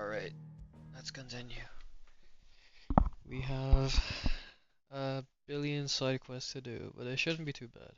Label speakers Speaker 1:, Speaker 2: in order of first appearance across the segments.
Speaker 1: Alright, let's continue. We have a billion side quests to do, but it shouldn't be too bad.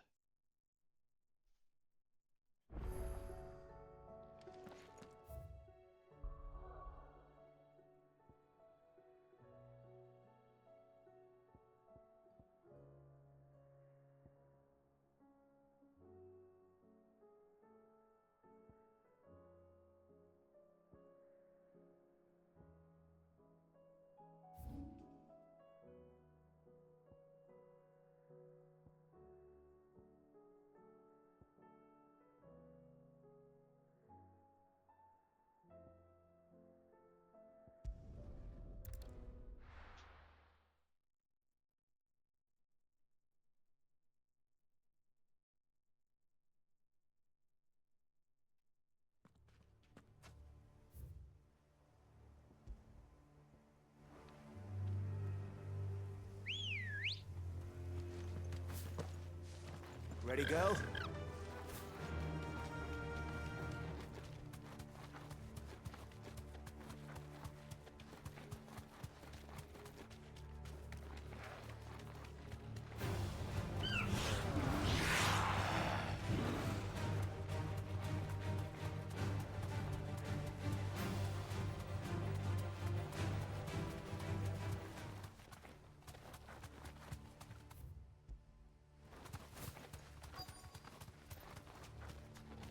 Speaker 2: Ready, go?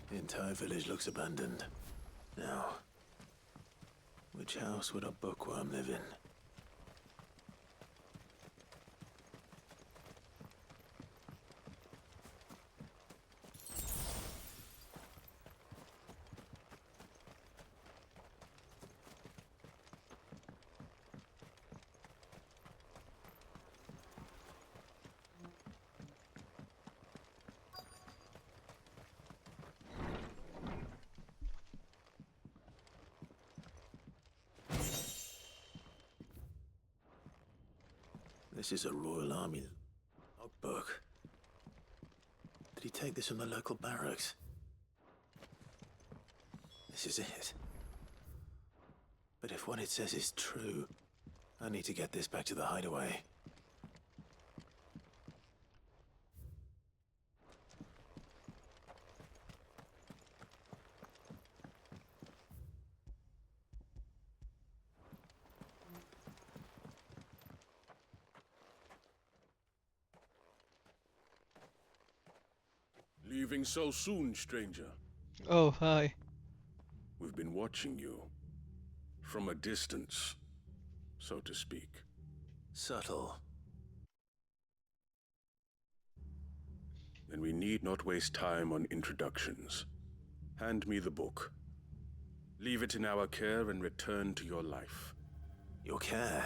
Speaker 2: The entire village looks abandoned. Now, which house would a bookworm live in? This is a Royal Army logbook. Did he take this from the local barracks? This is it. But if what it says is true, I need to get this back to the hideaway.
Speaker 3: Leaving so soon, stranger.
Speaker 1: Oh, hi.
Speaker 3: We've been watching you. From a distance, so to speak.
Speaker 2: Subtle.
Speaker 3: Then we need not waste time on introductions. Hand me the book. Leave it in our care and return to your life.
Speaker 2: Your care?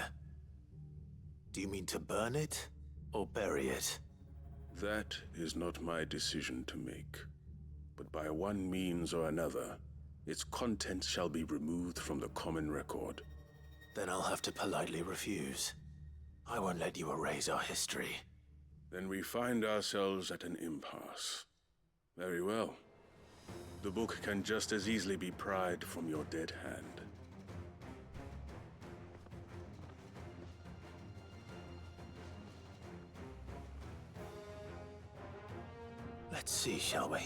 Speaker 2: Do you mean to burn it or bury it?
Speaker 3: That is not my decision to make. But by one means or another, its contents shall be removed from the common record.
Speaker 2: Then I'll have to politely refuse. I won't let you erase our history.
Speaker 3: Then we find ourselves at an impasse. Very well. The book can just as easily be pried from your dead hand.
Speaker 2: Let's see, shall we?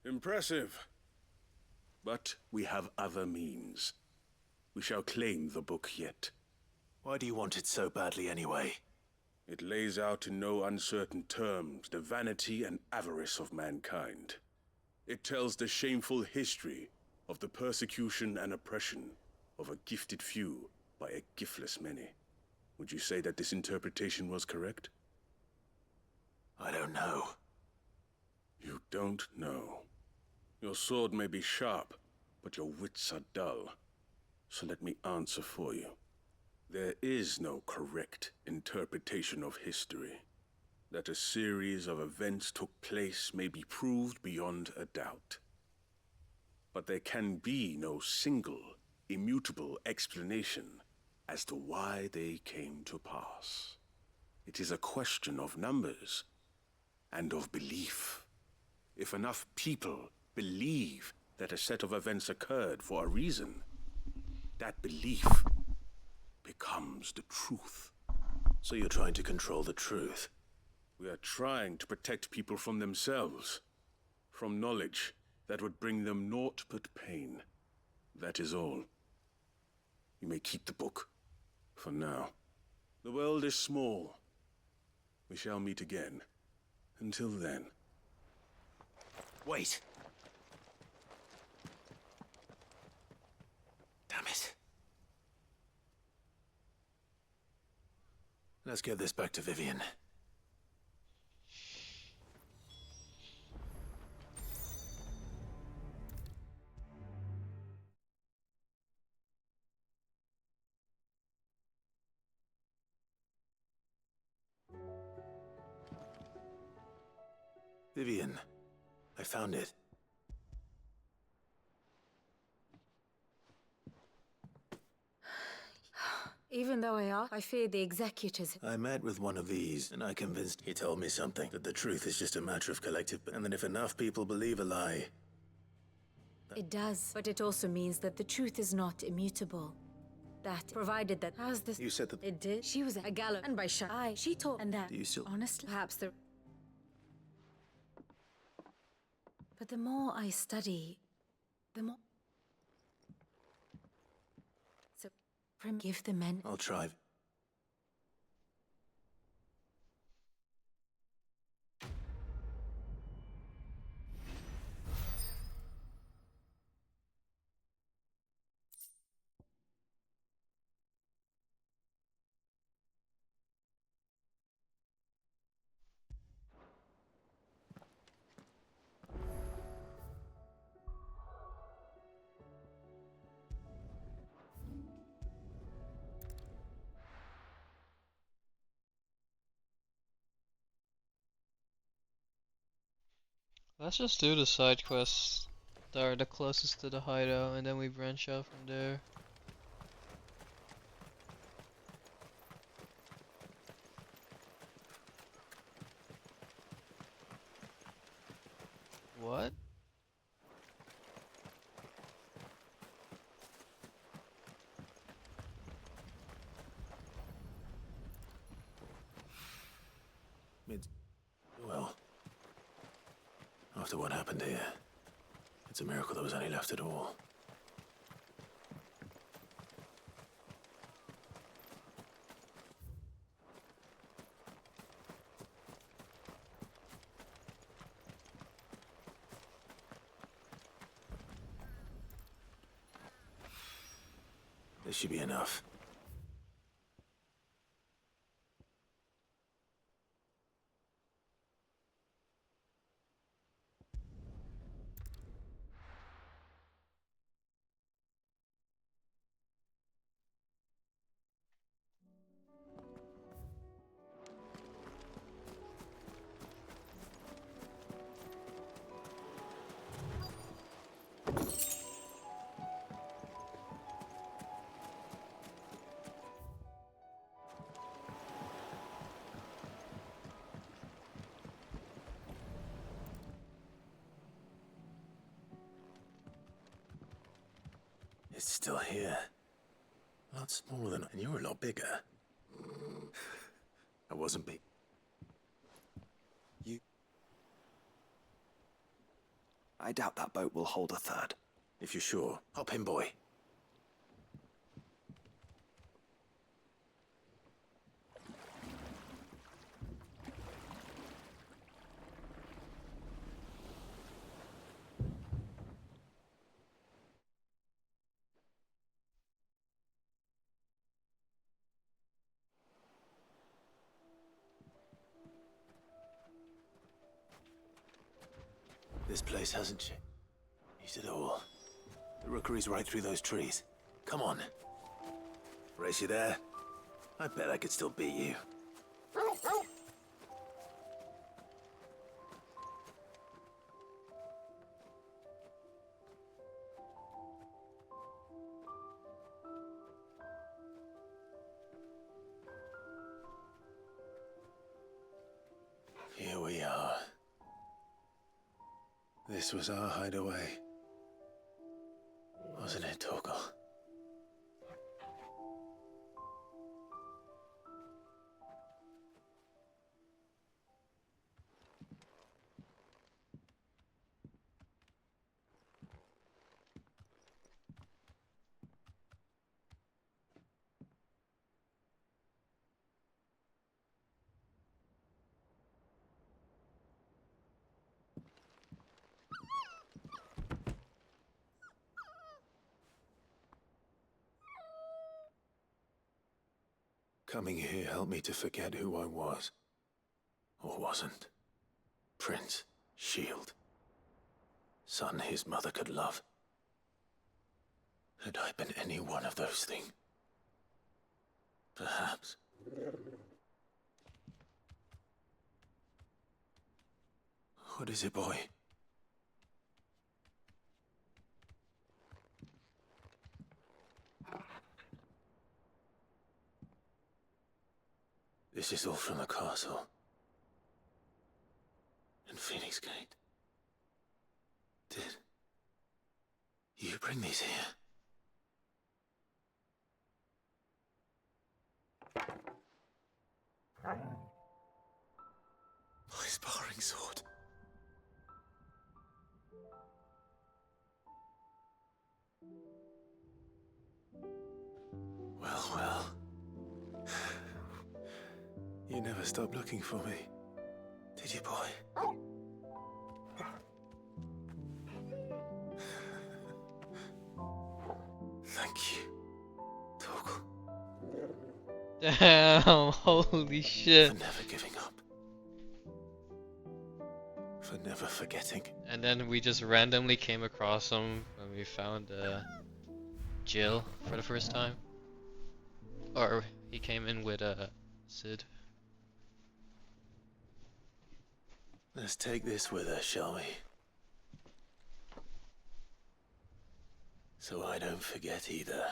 Speaker 3: Impressive. But we have other means. We shall claim the book yet.
Speaker 2: Why do you want it so badly anyway?
Speaker 3: It lays out in no uncertain terms the vanity and avarice of mankind. It tells the shameful history of the persecution and oppression of a gifted few by a giftless many. Would you say that this interpretation was correct?
Speaker 2: I don't know.
Speaker 3: You don't know. Your sword may be sharp, but your wits are dull. So let me answer for you. There is no correct interpretation of history. That a series of events took place may be proved beyond a doubt. But there can be no single, immutable explanation as to why they came to pass. It is a question of numbers and of belief. If enough people believe that a set of events occurred for a reason, that belief becomes the truth.
Speaker 2: So you're trying to control the truth?
Speaker 3: We are trying to protect people from themselves, from knowledge that would bring them naught but pain. That is all. You may keep the book, for now. The world is small. We shall meet again. Until then.
Speaker 2: Wait! Damn it. Let's get this back to Vivian. Vivian, I found it.
Speaker 4: Even though I fear the executors.
Speaker 2: I met with one of these, and I convinced he told me something. That the truth is just a matter of collective... And that if enough people believe a lie...
Speaker 4: It does, but it also means that the truth is not immutable. That, provided that... How's this?
Speaker 2: You said that...
Speaker 4: It did. She was a gallows, and by she taught, and that...
Speaker 2: Do you still...
Speaker 4: Honestly, perhaps the... But the more I study, the more... So, give the men...
Speaker 2: I'll try.
Speaker 1: Let's just do the side quests that are the closest to the hideout, and then we branch out from there. What?
Speaker 2: Well... After what happened here, it's a miracle there was any left at all. This should be enough. It's still here. A lot smaller than... And you're a lot bigger. I wasn't big. You... I doubt that boat will hold a third. If you're sure, hop in, boy. This place hasn't changed at all. The rookery's right through those trees. Come on. Race you there? I bet I could still beat you. Here we are. This was our hideaway. Wasn't it, Torgal? Coming here helped me to forget who I was. Or wasn't. Prince, shield. Son his mother could love. Had I been any one of those things? Perhaps. What is it, boy? This is all from the castle. And Phoenix Gate. Did you bring these here? My sparring sword. Well, well. You never stopped looking for me, did you, boy? Thank you, Torgal.
Speaker 1: Damn, holy shit.
Speaker 2: For never giving up. For never forgetting.
Speaker 1: And then we just randomly came across him when we found Jill for the first time. Or he came in with Sid.
Speaker 2: Let's take this with us, shall we? So I don't forget either.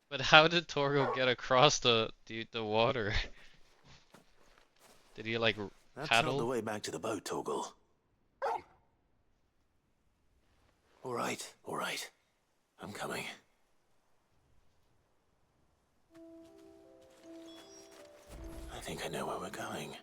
Speaker 1: But how did Torgo get across the water? Did he like
Speaker 2: That's not the
Speaker 1: paddle?
Speaker 2: way back to the boat, Torgal. All right. I'm coming. I think I know where we're going.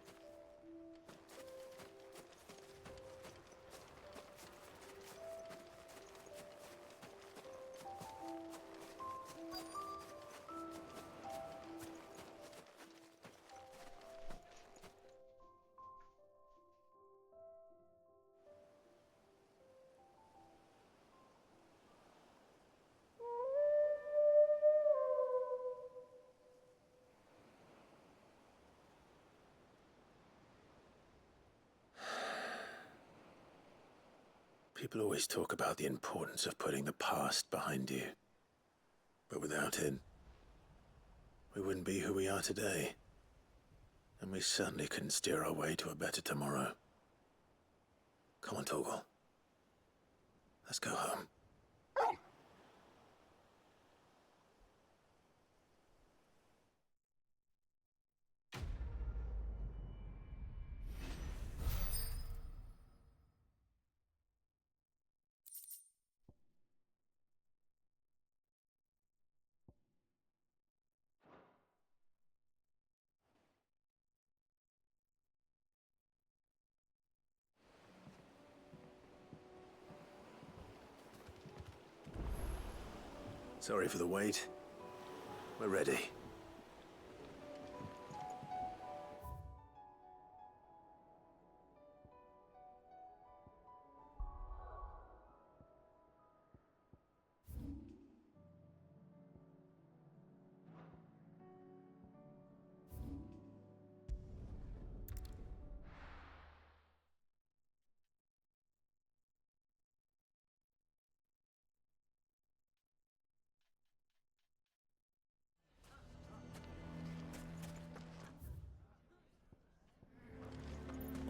Speaker 2: People always talk about the importance of putting the past behind you. But without it, we wouldn't be who we are today. And we certainly couldn't steer our way to a better tomorrow. Come on, Torgal. Let's go home. Sorry for the wait. We're ready.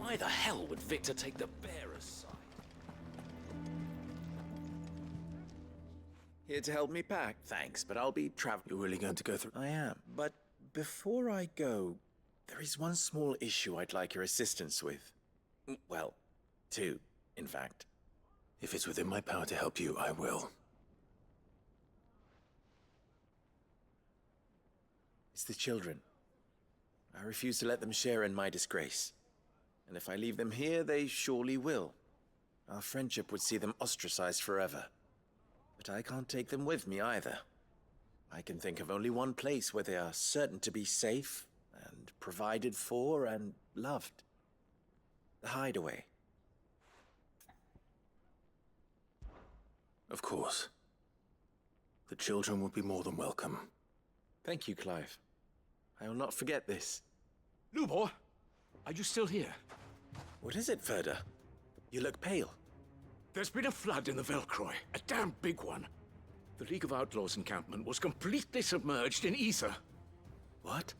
Speaker 5: Why the hell would Victor take the bearer's side?
Speaker 6: Here to help me pack? Thanks, but I'll be traveling.
Speaker 2: You're really going to go through?
Speaker 6: I am. But before I go, there is one small issue I'd like your assistance with. Well, two, in fact.
Speaker 2: If it's within my power to help you, I will.
Speaker 6: It's the children. I refuse to let them share in my disgrace. And if I leave them here, they surely will. Our friendship would see them ostracized forever. But I can't take them with me either. I can think of only one place where they are certain to be safe and provided for and loved. The Hideaway.
Speaker 2: Of course. The children would be more than welcome.
Speaker 6: Thank you, Clive. I will not forget this.
Speaker 5: Lubor, are you still here?
Speaker 6: What is it, Ferda? You look pale.
Speaker 5: There's been a flood in the Velcroy, a damn big one. The League of Outlaws encampment was completely submerged in ether.
Speaker 6: What?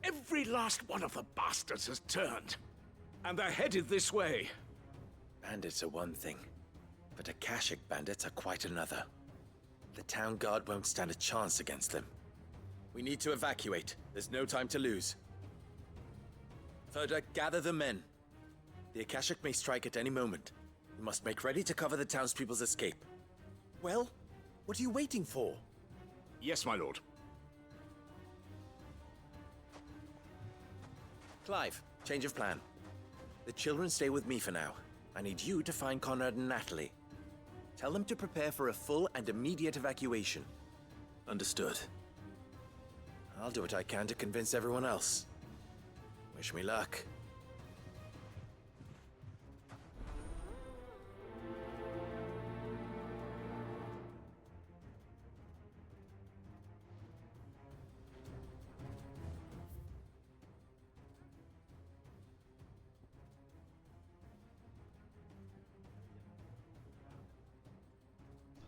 Speaker 5: Every last one of the bastards has turned, and they're headed this way.
Speaker 6: Bandits are one thing, but Akashic bandits are quite another. The town guard won't stand a chance against them. We need to evacuate. There's no time to lose. Ferda, gather the men. The Akashic may strike at any moment. We must make ready to cover the townspeople's escape. Well, what are you waiting for?
Speaker 5: Yes, my lord.
Speaker 6: Clive, change of plan. The children stay with me for now. I need you to find Conrad and Natalie. Tell them to prepare for a full and immediate evacuation.
Speaker 2: Understood.
Speaker 6: I'll do what I can to convince everyone else. Wish me luck.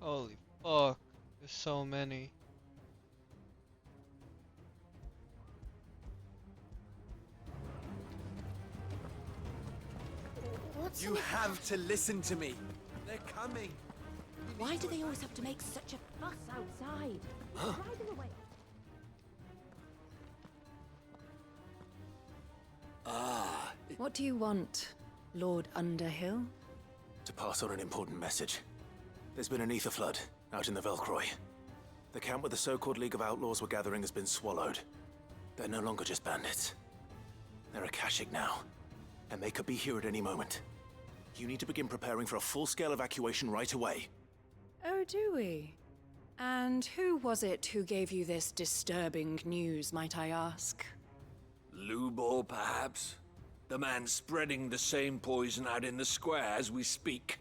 Speaker 1: Holy fuck, there's so many.
Speaker 6: You have to listen to me. They're coming.
Speaker 4: Why do they always have to make such a fuss outside? Driving away. What do you want, Lord Underhill?
Speaker 2: To pass on an important message. There's been an ether flood out in the Velcroy. The camp where the so-called League of Outlaws were gathering has been swallowed. They're no longer just bandits. They're Akashic now, and they could be here at any moment. You need to begin preparing for a full-scale evacuation right away.
Speaker 4: Oh, do we? And who was it who gave you this disturbing news, might I ask?
Speaker 7: Lubor, perhaps? The man spreading the same poison out in the square as we speak.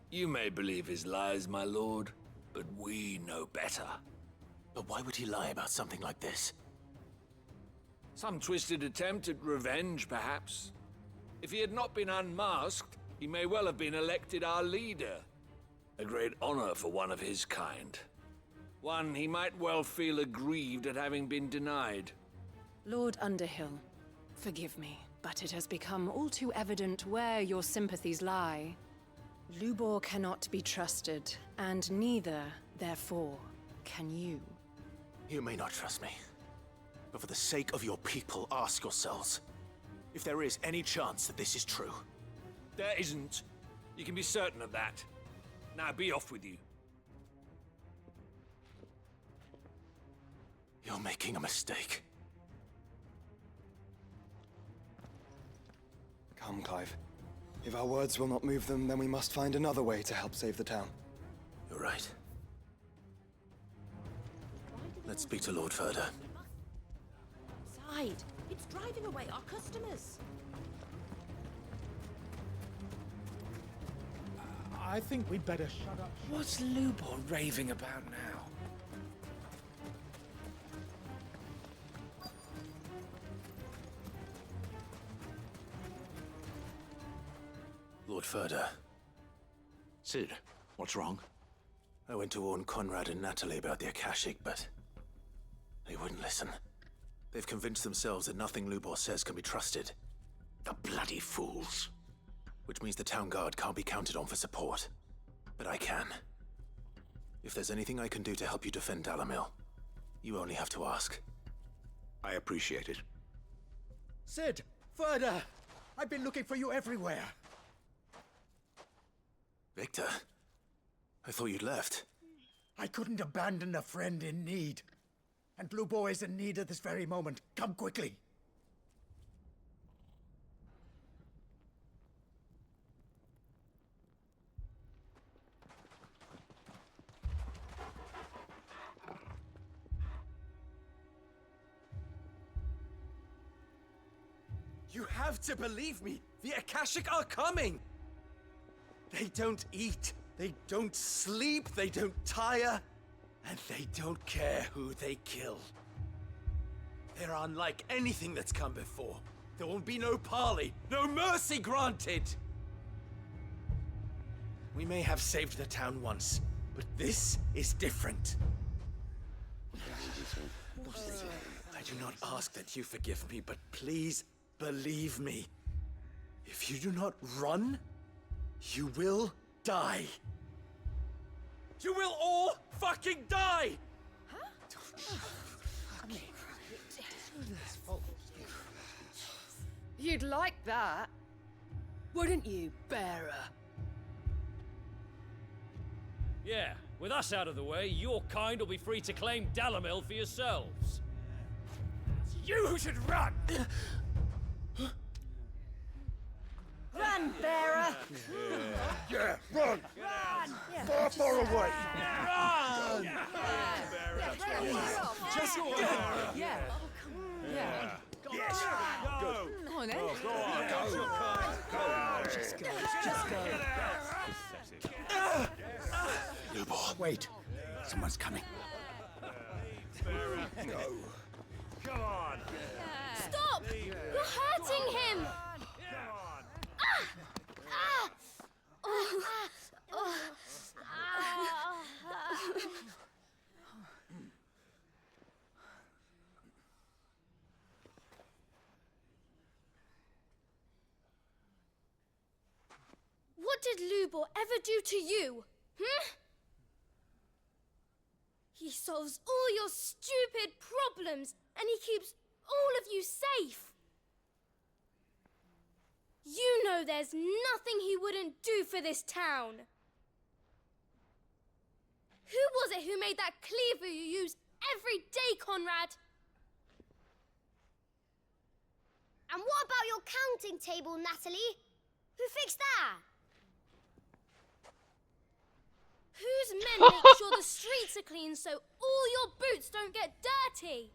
Speaker 7: You may believe his lies, my lord, but we know better.
Speaker 2: But why would he lie about something like this?
Speaker 7: Some twisted attempt at revenge, perhaps. If he had not been unmasked, he may well have been elected our leader. A great honor for one of his kind. One he might well feel aggrieved at having been denied.
Speaker 4: Lord Underhill, forgive me, but it has become all too evident where your sympathies lie. Lubor cannot be trusted, and neither, therefore, can you.
Speaker 2: You may not trust me, but for the sake of your people, ask yourselves if there is any chance that this is true.
Speaker 7: There isn't. You can be certain of that. Now be off with you.
Speaker 2: You're making a mistake.
Speaker 8: Come, Clive. If our words will not move them, then we must find another way to help save the town.
Speaker 2: You're right. Let's speak to Lord Furder.
Speaker 9: Side. It's driving away our customers.
Speaker 10: I think we'd better shut up.
Speaker 6: What's Lubor raving about now?
Speaker 2: Lord Furder,
Speaker 5: Cid, what's wrong?
Speaker 2: I went to warn Conrad and Natalie about the Akashic, but they wouldn't listen. They've convinced themselves that nothing Lubor says can be trusted.
Speaker 5: The bloody fools.
Speaker 2: Which means the town guard can't be counted on for support. But I can. If there's anything I can do to help you defend Dalamil, you only have to ask.
Speaker 5: I appreciate it.
Speaker 10: Cid! Further! I've been looking for you everywhere.
Speaker 2: Victor, I thought you'd left.
Speaker 10: I couldn't abandon a friend in need. And Blue Boy is in need at this very moment. Come quickly.
Speaker 6: You have to believe me. The Akashic are coming. They don't eat, they don't sleep, they don't tire, and they don't care who they kill. They're unlike anything that's come before. There will be no parley, no mercy granted. We may have saved the town once, but this is different. I do not ask that you forgive me, but please believe me. If you do not run, you will die. You will all fucking die!
Speaker 4: You'd like that, wouldn't you, bearer?
Speaker 11: Yeah, with us out of the way, your kind will be free to claim Dalamil for yourselves.
Speaker 10: It's you who should run!
Speaker 9: Run, bearer!
Speaker 10: Yeah, run! Far, far away!
Speaker 9: Run!
Speaker 4: Just go. Yeah.
Speaker 9: Yeah.
Speaker 10: Yes! Go!
Speaker 4: Come on, then.
Speaker 10: Just go.
Speaker 2: Lubor,
Speaker 10: Wait. Someone's coming.
Speaker 3: Come on!
Speaker 12: Stop! You're hurting him! What did Lubor ever do to you? He solves all your stupid problems, and he keeps all of you safe. You know there's nothing he wouldn't do for this town. Who was it who made that cleaver you use every day, Conrad? And what about your counting table, Natalie? Who fixed that? Whose men make sure the streets are clean so all your boots don't get dirty?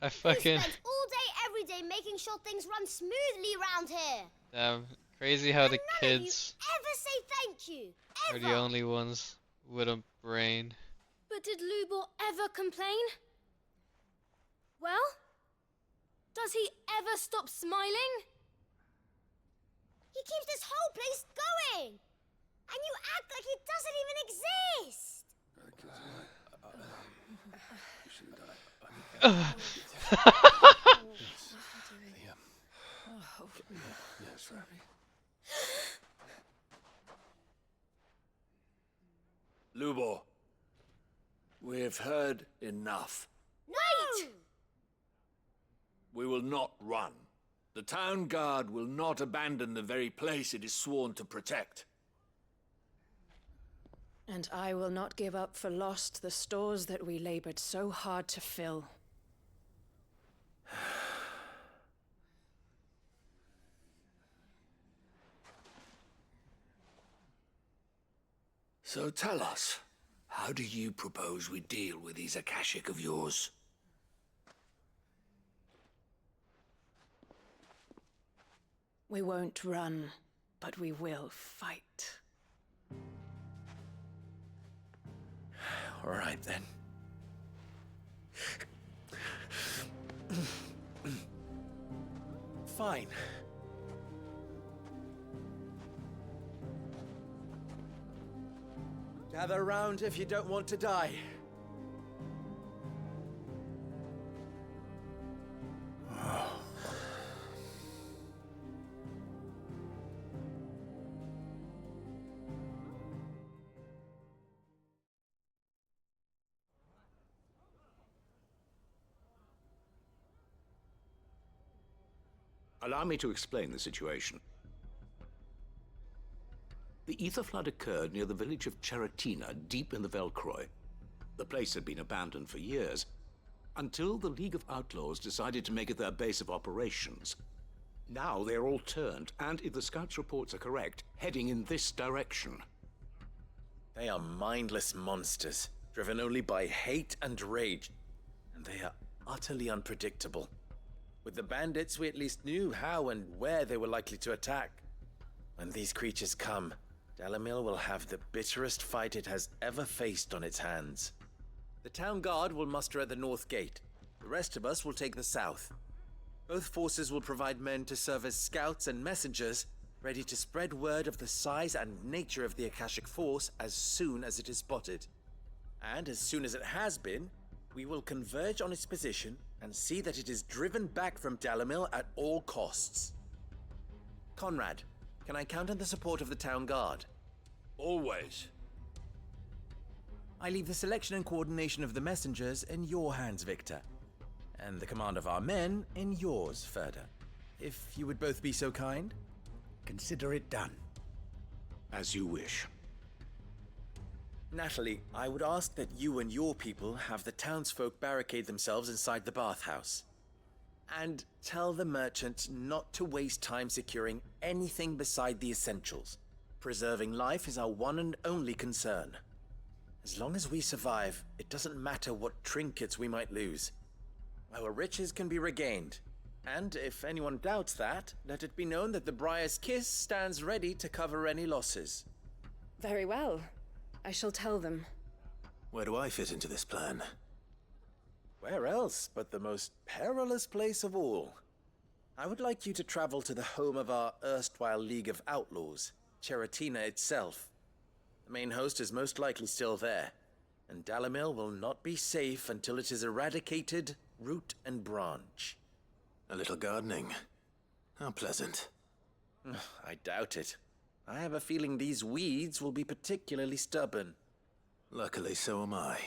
Speaker 1: I
Speaker 12: Who
Speaker 1: fucking
Speaker 12: spends all day, every day making sure things run smoothly around here?
Speaker 1: damn crazy how the
Speaker 12: And none of you
Speaker 1: kids
Speaker 12: ever say thank you.
Speaker 1: are
Speaker 12: Ever.
Speaker 1: the only ones with a brain.
Speaker 12: But did Lubor ever complain? Well, does he ever stop smiling? He keeps this whole place going. And you act like it doesn't even exist.
Speaker 7: Lubor, we've heard enough.
Speaker 12: Wait!
Speaker 7: We will not run. The town guard will not abandon the very place it is sworn to protect.
Speaker 4: And I will not give up for lost the stores that we labored so hard to fill.
Speaker 7: So tell us,
Speaker 5: How do you propose we deal with these Akashic of yours?
Speaker 4: We won't run, but we will fight.
Speaker 6: All right, then. Fine. Gather round if you don't want to die.
Speaker 5: Allow me to explain the situation. The ether flood occurred near the village of Cheratina, deep in the Velcroy. The place had been abandoned for years, until the League of Outlaws decided to make it their base of operations. Now they're all turned, and if the scouts' reports are correct, heading in this direction.
Speaker 6: They are mindless monsters, driven only by hate and rage, and they are utterly unpredictable. With the bandits, we at least knew how and where they were likely to attack. When these creatures come, Dalamil will have the bitterest fight it has ever faced on its hands. The town guard will muster at the north gate. The rest of us will take the south. Both forces will provide men to serve as scouts and messengers, ready to spread word of the size and nature of the Akashic force as soon as it is spotted. And as soon as it has been, we will converge on its position and see that it is driven back from Dalamil at all costs. Conrad, can I count on the support of the town guard?
Speaker 7: Always.
Speaker 6: I leave the selection and coordination of the messengers in your hands, Victor. And the command of our men in yours, Ferda. If you would both be so kind.
Speaker 10: Consider it done.
Speaker 5: As you wish.
Speaker 6: Natalie, I would ask that you and your people have the townsfolk barricade themselves inside the bathhouse. And tell the merchant not to waste time securing anything beside the essentials. Preserving life is our one and only concern. As long as we survive, it doesn't matter what trinkets we might lose. Our riches can be regained. And if anyone doubts that, let it be known that the Briar's Kiss stands ready to cover any losses.
Speaker 4: Very well. I shall tell them.
Speaker 2: Where do I fit into this plan?
Speaker 6: Where else but the most perilous place of all? I would like you to travel to the home of our erstwhile League of Outlaws, Cheratina itself. The main host is most likely still there, and Dalamil will not be safe until it is eradicated, root and branch.
Speaker 2: A little gardening. How pleasant.
Speaker 6: I doubt it. I have a feeling these weeds will be particularly stubborn.
Speaker 2: Luckily, so am I.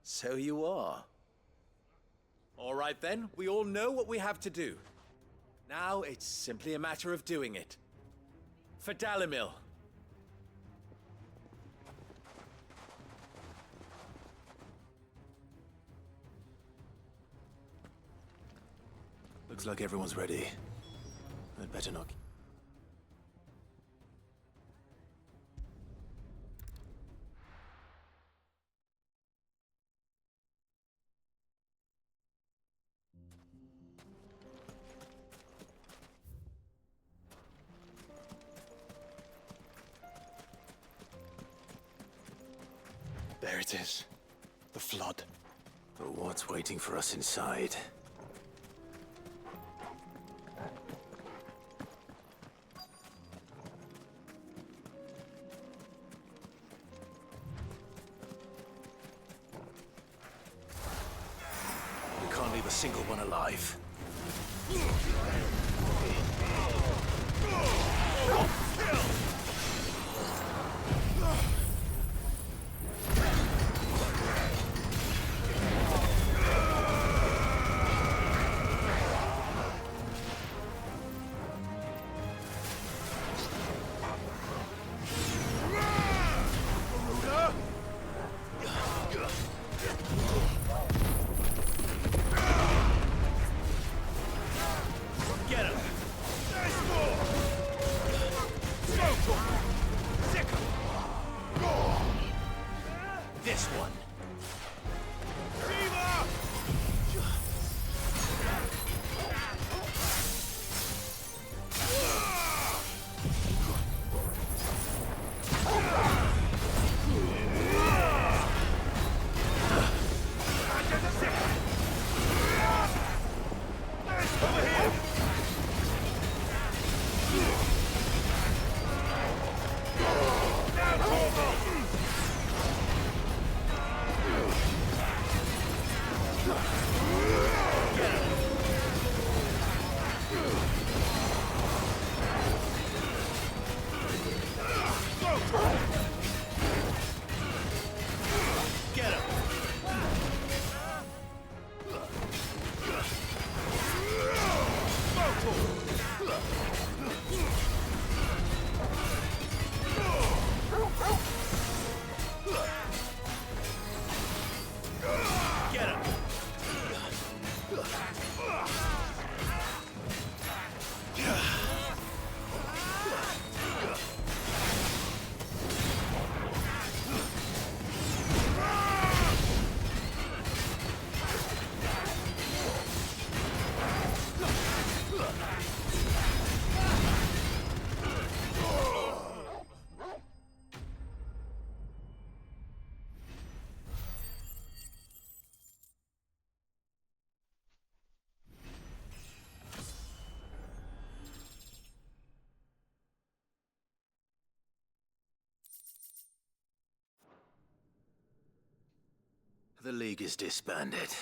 Speaker 6: So you are. All right then, we all know what we have to do. Now it's simply a matter of doing it. For Dalamil.
Speaker 2: Looks like everyone's ready. I'd better not.
Speaker 8: There it is. The flood.
Speaker 2: But what's waiting for us inside? We can't leave a single one alive.
Speaker 8: this one.
Speaker 2: The League is disbanded.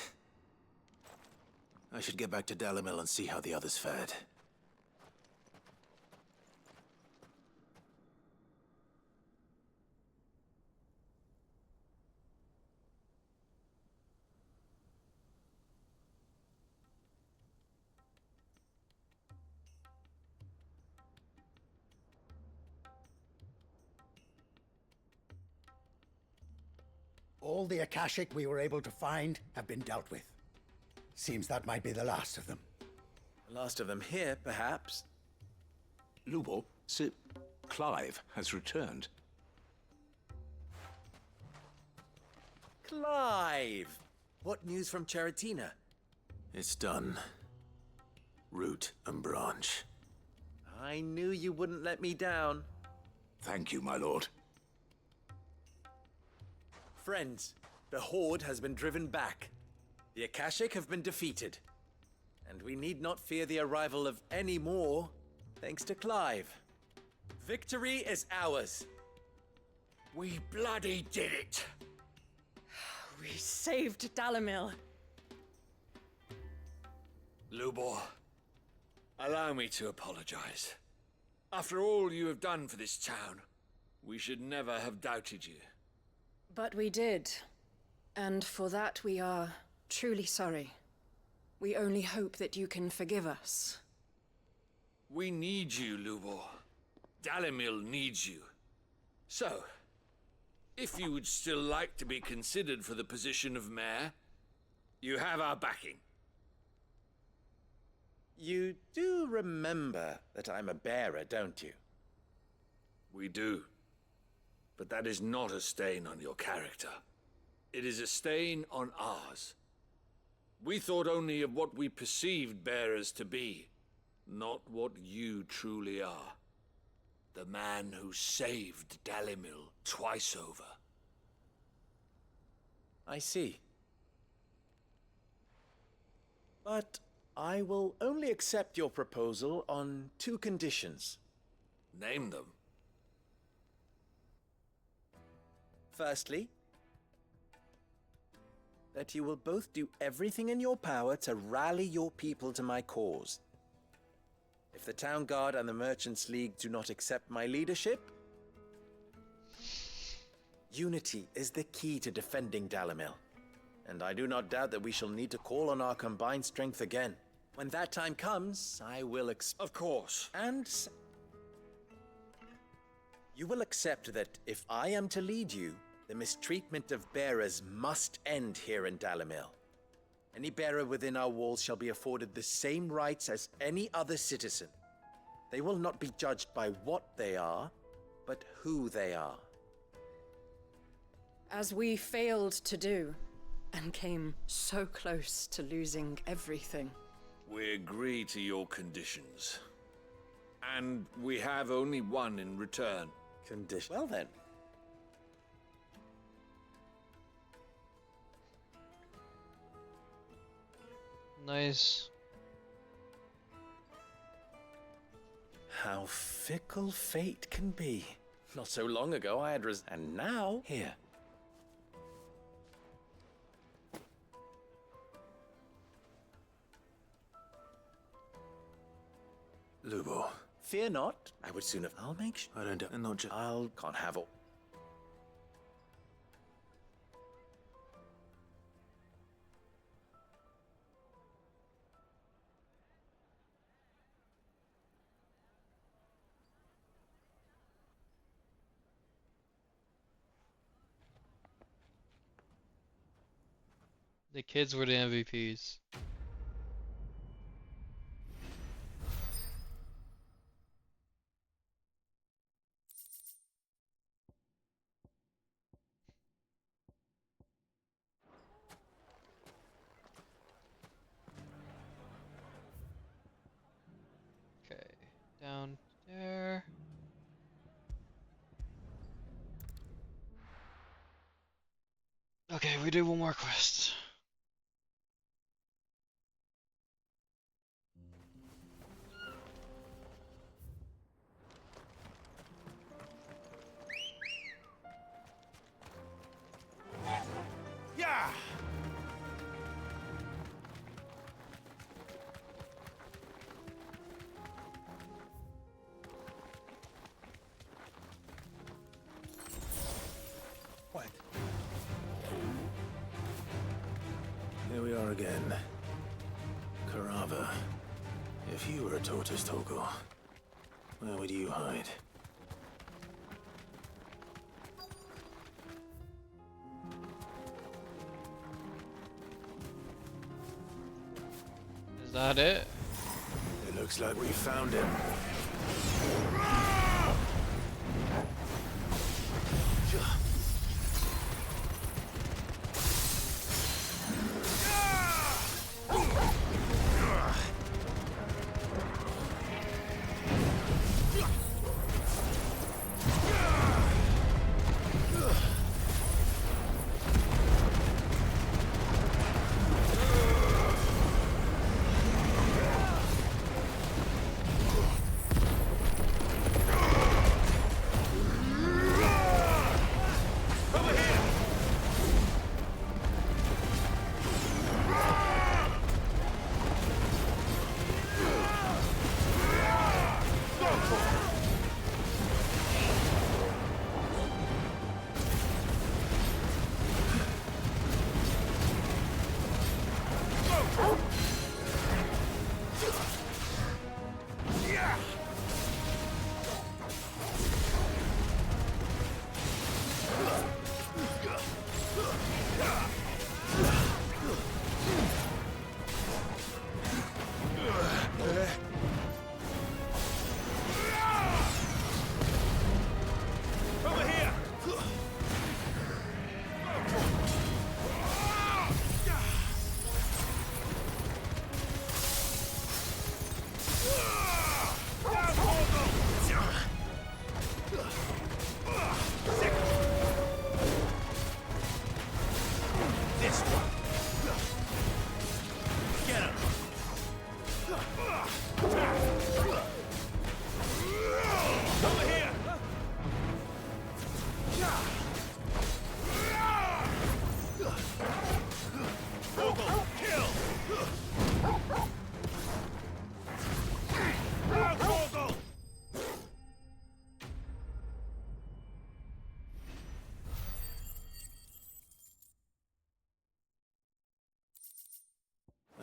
Speaker 2: I should get back to Dalimil and see how the others fared.
Speaker 10: All the Akashic we were able to find have been dealt with. Seems that might be the last of them.
Speaker 6: The last of them here, perhaps.
Speaker 5: Lubor, Sir Clive has returned.
Speaker 6: Clive! What news from Charatina?
Speaker 2: It's done. Root and branch.
Speaker 6: I knew you wouldn't let me down.
Speaker 5: Thank you, my lord.
Speaker 6: Friends, the Horde has been driven back. The Akashic have been defeated. And we need not fear the arrival of any more, thanks to Clive. Victory is ours.
Speaker 7: We bloody did it!
Speaker 4: We saved Dalimil.
Speaker 7: Lubor, allow me to apologize. After all you have done for this town, we should never have doubted you.
Speaker 4: But we did. And for that we are truly sorry. We only hope that you can forgive us.
Speaker 7: We need you, Lubor. Dalimil needs you. So, if you would still like to be considered for the position of mayor, you have our backing.
Speaker 6: You do remember that I'm a bearer, don't you?
Speaker 7: We do. But that is not a stain on your character. It is a stain on ours. We thought only of what we perceived bearers to be, not what you truly are. The man who saved Dalimil twice over.
Speaker 6: I see. But I will only accept your proposal on 2 conditions.
Speaker 7: Name them.
Speaker 6: Firstly, that you will both do everything in your power to rally your people to my cause. If the Town Guard and the Merchants League do not accept my leadership, unity is the key to defending Dalimil. And I do not doubt that we shall need to call on our combined strength again. When that time comes, I will
Speaker 7: Of course.
Speaker 6: And you will accept that if I am to lead you, the mistreatment of bearers must end here in Dalimil. Any bearer within our walls shall be afforded the same rights as any other citizen. They will not be judged by what they are, but who they are.
Speaker 4: As we failed to do, and came so close to losing everything.
Speaker 7: We agree to your conditions. And we have only one in return.
Speaker 6: Condition. Well then.
Speaker 1: Nice.
Speaker 6: How fickle fate can be. Not so long ago I had and now, here.
Speaker 2: Lubo.
Speaker 6: Fear not, I would sooner. I'll make sure.
Speaker 2: I don't not just.
Speaker 6: I'll can't have all.
Speaker 1: The kids were the MVPs. Okay, down there. Okay, we do one more quest.
Speaker 10: Yeah! What?
Speaker 2: Here we are again. Carava. If you were a tortoise, Torgor, where would you hide?
Speaker 1: Is that it?
Speaker 2: It looks like we found him.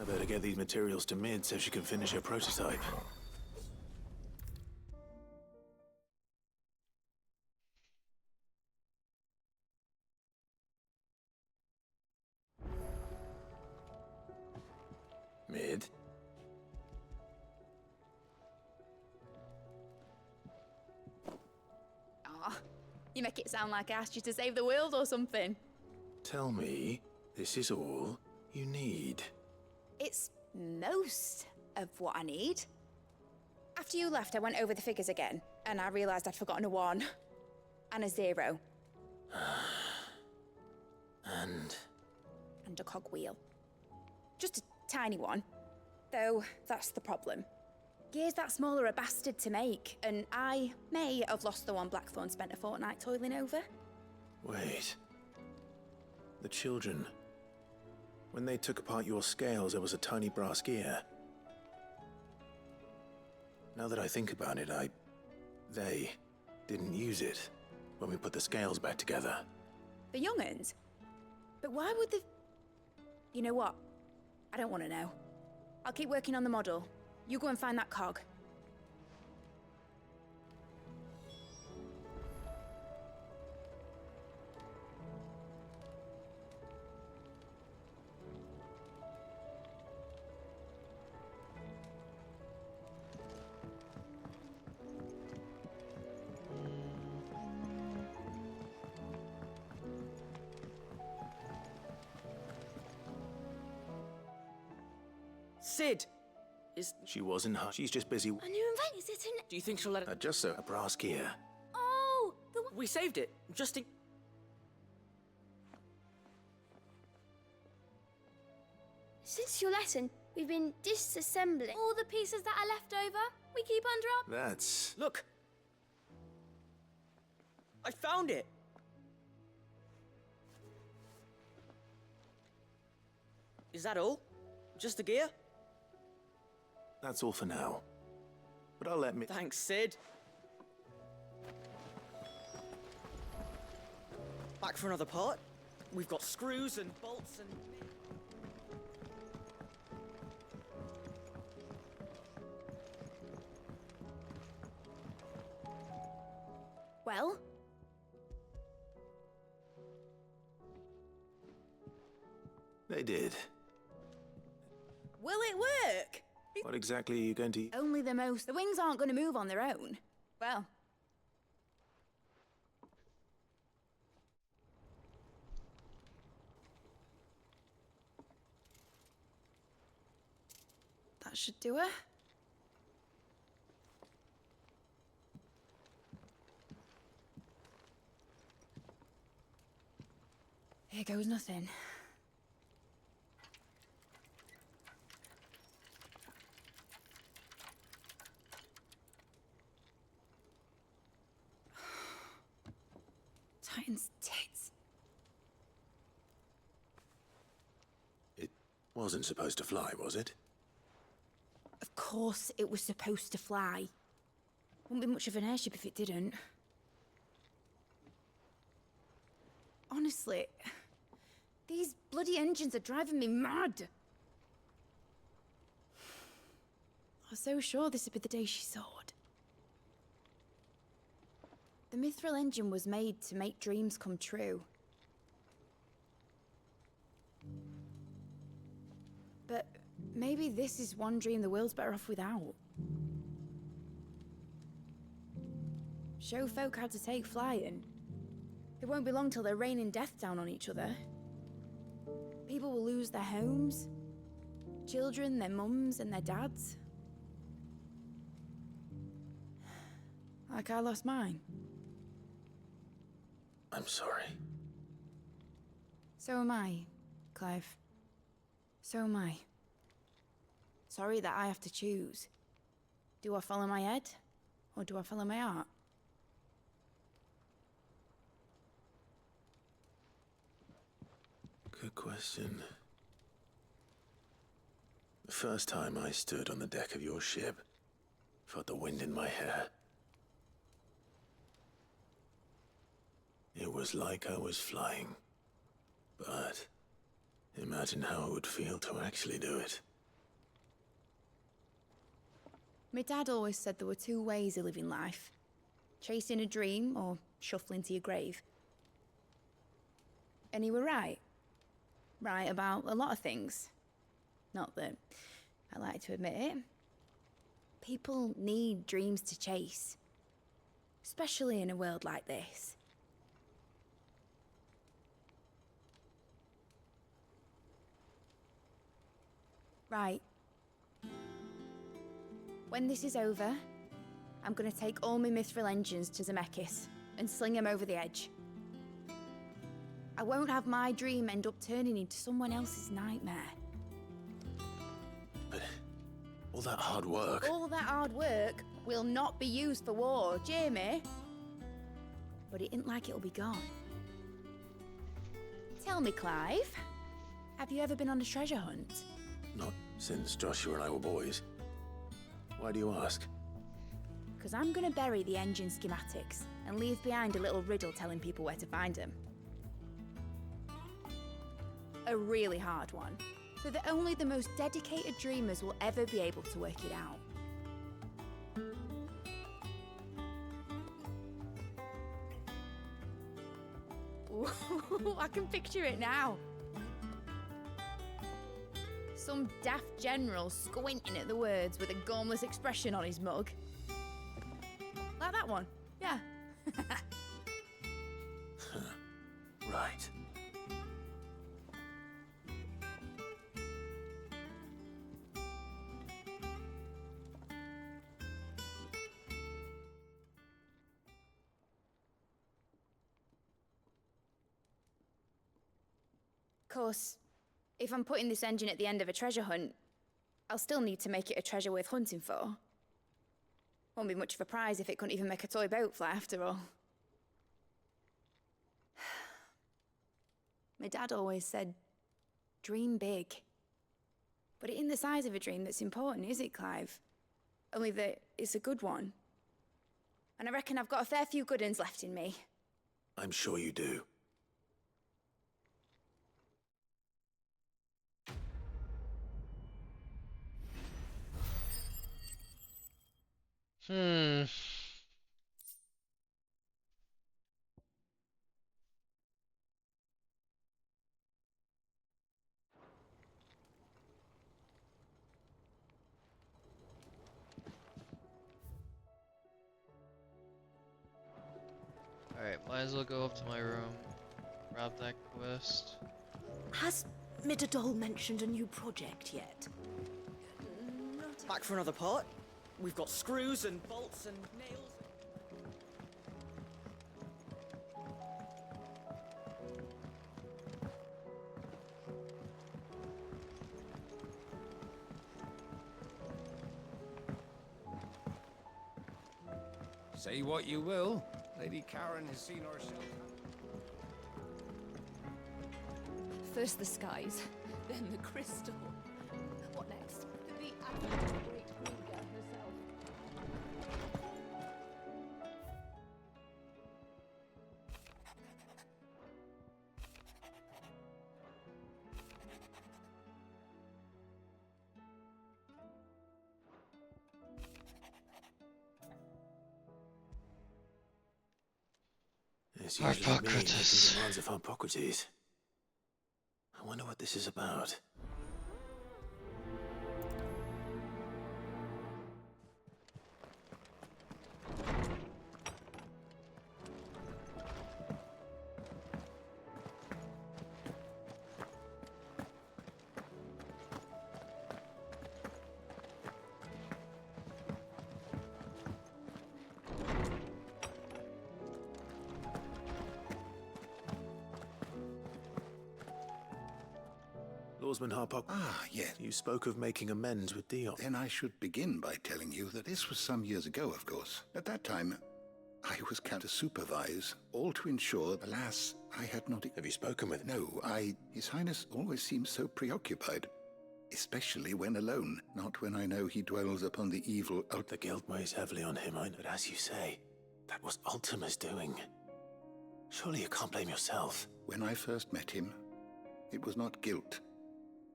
Speaker 2: I better get these materials to Mid so she can finish her prototype. Mid?
Speaker 13: You make it sound like I asked you to save the world or something.
Speaker 2: Tell me, this is all you need.
Speaker 13: It's most of what I need. After you left, I went over the figures again, and I realised I'd forgotten a 1 and a 0. And a cogwheel. Just a tiny one. Though, that's the problem. Gears that small are a bastard to make, and I may have lost the one Blackthorn spent a fortnight toiling over.
Speaker 2: Wait. The children. When they took apart your scales, there was a tiny brass gear. Now that I think about it, they didn't use it when we put the scales back together.
Speaker 13: The young'uns? But why would the... You know what? I don't want to know. I'll keep working on the model. You go and find that cog.
Speaker 14: Sid!
Speaker 2: She wasn't. She's just busy.
Speaker 12: A new invention, is it an...
Speaker 14: Do you think she'll let it...
Speaker 2: Just so. A brass gear.
Speaker 12: Oh, the one...
Speaker 14: We saved it, just in...
Speaker 12: Since your lesson, we've been disassembling all the pieces that are left over. We keep under our...
Speaker 2: That's...
Speaker 14: Look! I found it! Is that all? Just the gear?
Speaker 2: That's all for now. But I'll let me...
Speaker 14: Thanks, Sid. Back for another part? We've got screws and bolts and...
Speaker 13: Well?
Speaker 2: They did.
Speaker 13: Will it work?
Speaker 2: What exactly are you going to...
Speaker 13: Only the most. The wings aren't going to move on their own. Well. That should do it. Here goes nothing. Titan's tits.
Speaker 2: It wasn't supposed to fly, was it?
Speaker 13: Of course it was supposed to fly. Wouldn't be much of an airship if it didn't. Honestly, these bloody engines are driving me mad. I was so sure this would be the day she soared. The Mithril engine was made to make dreams come true. But maybe this is one dream the world's better off without. Show folk how to take flying. It won't be long till they're raining death down on each other. People will lose their homes. Children, their mums and their dads. Like I lost mine.
Speaker 2: I'm sorry.
Speaker 13: So am I, Clive. So am I. Sorry that I have to choose. Do I follow my head, or do I follow my heart?
Speaker 2: Good question. The first time I stood on the deck of your ship, felt the wind in my hair. It was like I was flying. But imagine how it would feel to actually do it.
Speaker 13: My dad always said there were two ways of living life. Chasing a dream or shuffling to your grave. And he were right. Right about a lot of things. Not that I like to admit it. People need dreams to chase. Especially in a world like this. Right. When this is over, I'm gonna take all my mithril engines to Zemeckis and sling them over the edge. I won't have my dream end up turning into someone else's nightmare.
Speaker 2: But all that hard work...
Speaker 13: All that hard work will not be used for war, Jamie. But it ain't like it'll be gone. Tell me, Clive, have you ever been on a treasure hunt?
Speaker 2: Not since Joshua and I were boys. Why do you ask?
Speaker 13: Because I'm gonna bury the engine schematics and leave behind a little riddle telling people where to find them. A really hard one, so that only the most dedicated dreamers will ever be able to work it out. Ooh, I can picture it now. Some daft general squinting at the words with a gormless expression on his mug. Like that one, yeah.
Speaker 2: Right.
Speaker 13: Of course, if I'm putting this engine at the end of a treasure hunt, I'll still need to make it a treasure worth hunting for. Won't be much of a prize if it couldn't even make a toy boat fly after all. My dad always said, dream big. But it ain't the size of a dream that's important, is it, Clive? Only that it's a good one. And I reckon I've got a fair few good uns left in me.
Speaker 2: I'm sure you do.
Speaker 1: Alright, might as well go up to my room, grab that quest.
Speaker 9: Has Midadol mentioned a new project yet?
Speaker 14: Back for another part? We've got screws and bolts and nails.
Speaker 7: Say what you will, Lady Karen has seen herself.
Speaker 9: First the skies, then the crystal. What next? The advent of the great Kruger herself.
Speaker 2: It's usually me making demands of Hippocrates. I wonder what this is about. Lawsman Harpoc.
Speaker 15: Ah, yes.
Speaker 2: You spoke of making amends with Dion.
Speaker 15: Then I should begin by telling you that this was some years ago, of course. At that time, I was kept to supervise, all to ensure, alas, I had not...
Speaker 2: Have you spoken with him?
Speaker 15: No, His Highness always seems so preoccupied. Especially when alone, not when I know he dwells upon the evil...
Speaker 2: The guilt weighs heavily on him, but as you say, that was Ultima's doing. Surely you can't blame yourself.
Speaker 15: When I first met him, it was not guilt,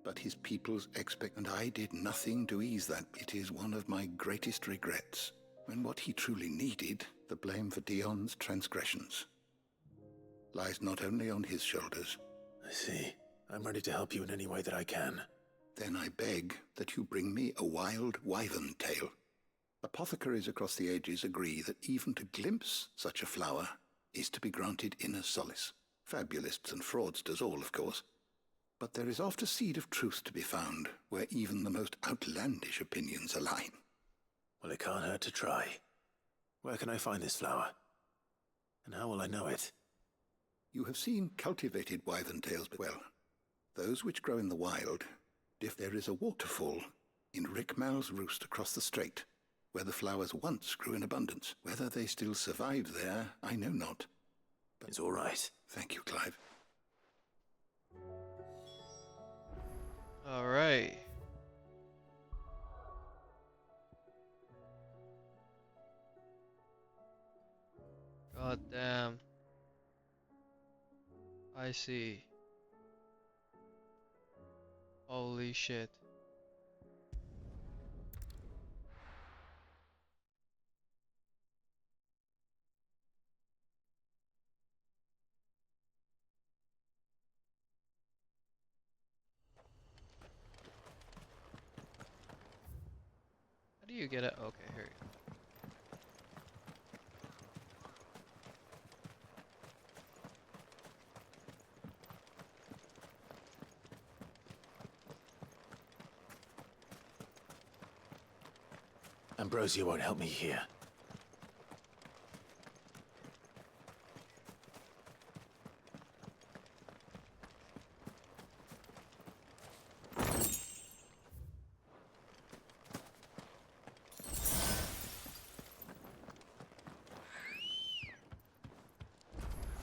Speaker 15: but his people's and I did nothing to ease that. It is one of my greatest regrets. When what he truly needed, the blame for Dion's transgressions, lies not only on his shoulders.
Speaker 2: I see. I'm ready to help you in any way that I can.
Speaker 15: Then I beg that you bring me a wild wyvern tale. Apothecaries across the ages agree that even to glimpse such a flower is to be granted inner solace. Fabulists and fraudsters all, of course. But there is oft a seed of truth to be found where even the most outlandish opinions align.
Speaker 2: Well, it can't hurt to try. Where can I find this flower? And how will I know it?
Speaker 15: You have seen cultivated wyvern-tails well. Those which grow in the wild, if there is a waterfall in Rickmal's roost across the strait, where the flowers once grew in abundance. Whether they still survive there, I know not.
Speaker 2: But it's all right.
Speaker 15: Thank you, Clive.
Speaker 1: All right. God damn. I see. Holy shit. How do you get it? Okay, here you go.
Speaker 2: Ambrosia won't help me here.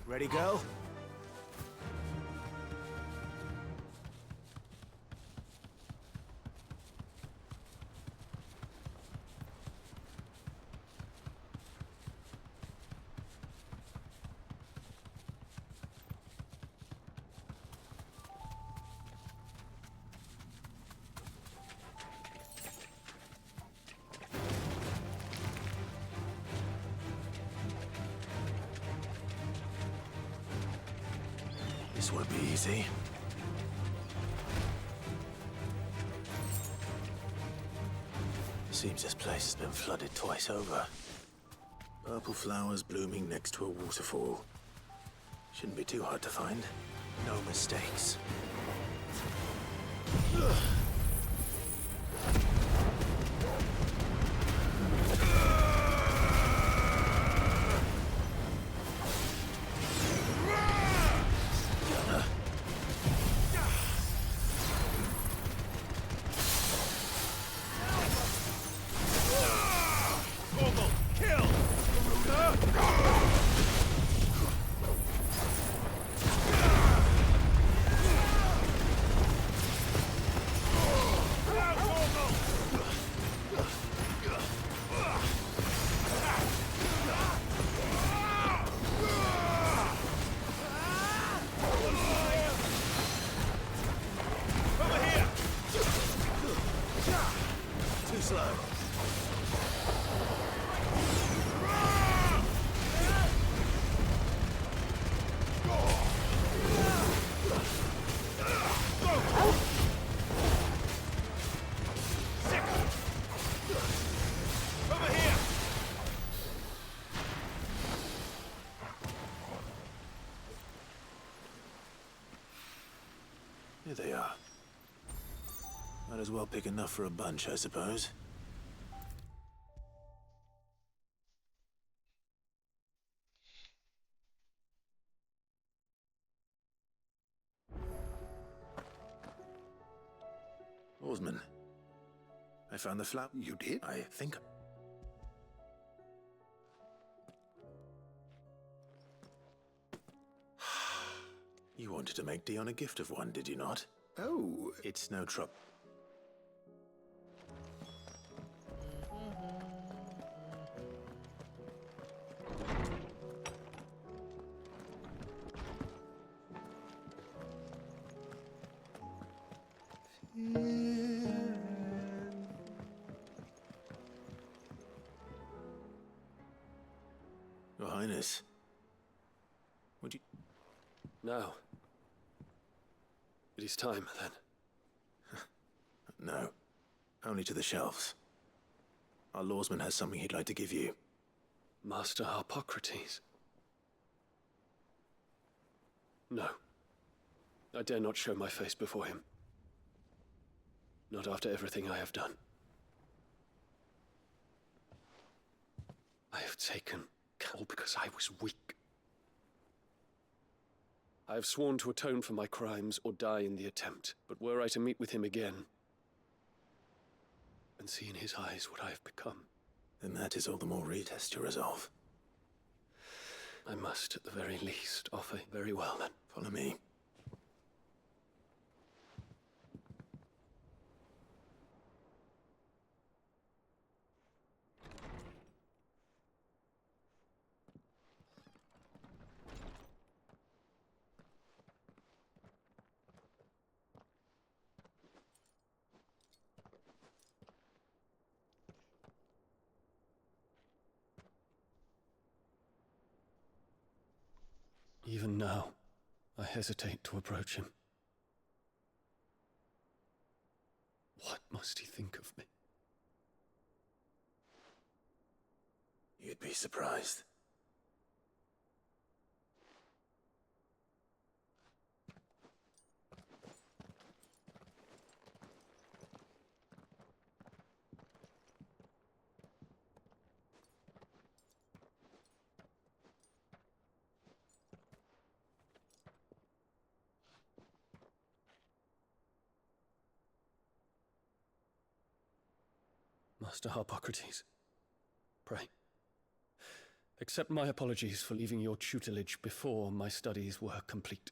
Speaker 2: Ready, go? This won't be easy. Seems this place has been flooded twice over. Purple flowers blooming next to a waterfall. Shouldn't be too hard to find. No mistakes. Here they are. Might as well pick enough for a bunch, I suppose. Oarsman, I found the flower.
Speaker 15: You did?
Speaker 2: I think. You wanted to make Dion a gift of one, did you not?
Speaker 15: Oh.
Speaker 2: It's no trouble. Your Highness. Would you...
Speaker 16: No. It is time, then.
Speaker 2: No. Only to the shelves. Our lawsman has something he'd like to give you.
Speaker 16: Master Harpocrates. No. I dare not show my face before him. Not after everything I have done. I have taken Cal because I was weak. I have sworn to atone for my crimes or die in the attempt. But were I to meet with him again, and see in his eyes what I have become,
Speaker 2: then that is all the more retest your resolve.
Speaker 16: I must, at the very least, offer. Very well, then.
Speaker 2: Follow me.
Speaker 16: Even now, I hesitate to approach him. What must he think of me?
Speaker 2: You'd be surprised.
Speaker 16: Master Harpocrates, pray, accept my apologies for leaving your tutelage before my studies were complete.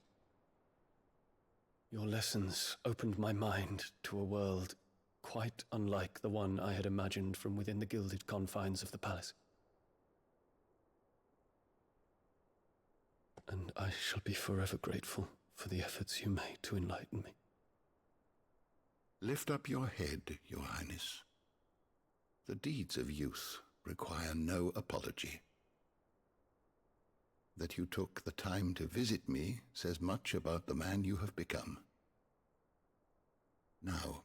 Speaker 16: Your lessons opened my mind to a world quite unlike the one I had imagined from within the gilded confines of the palace. And I shall be forever grateful for the efforts you made to enlighten me.
Speaker 15: Lift up your head, Your Highness. The deeds of youth require no apology. That you took the time to visit me says much about the man you have become. Now,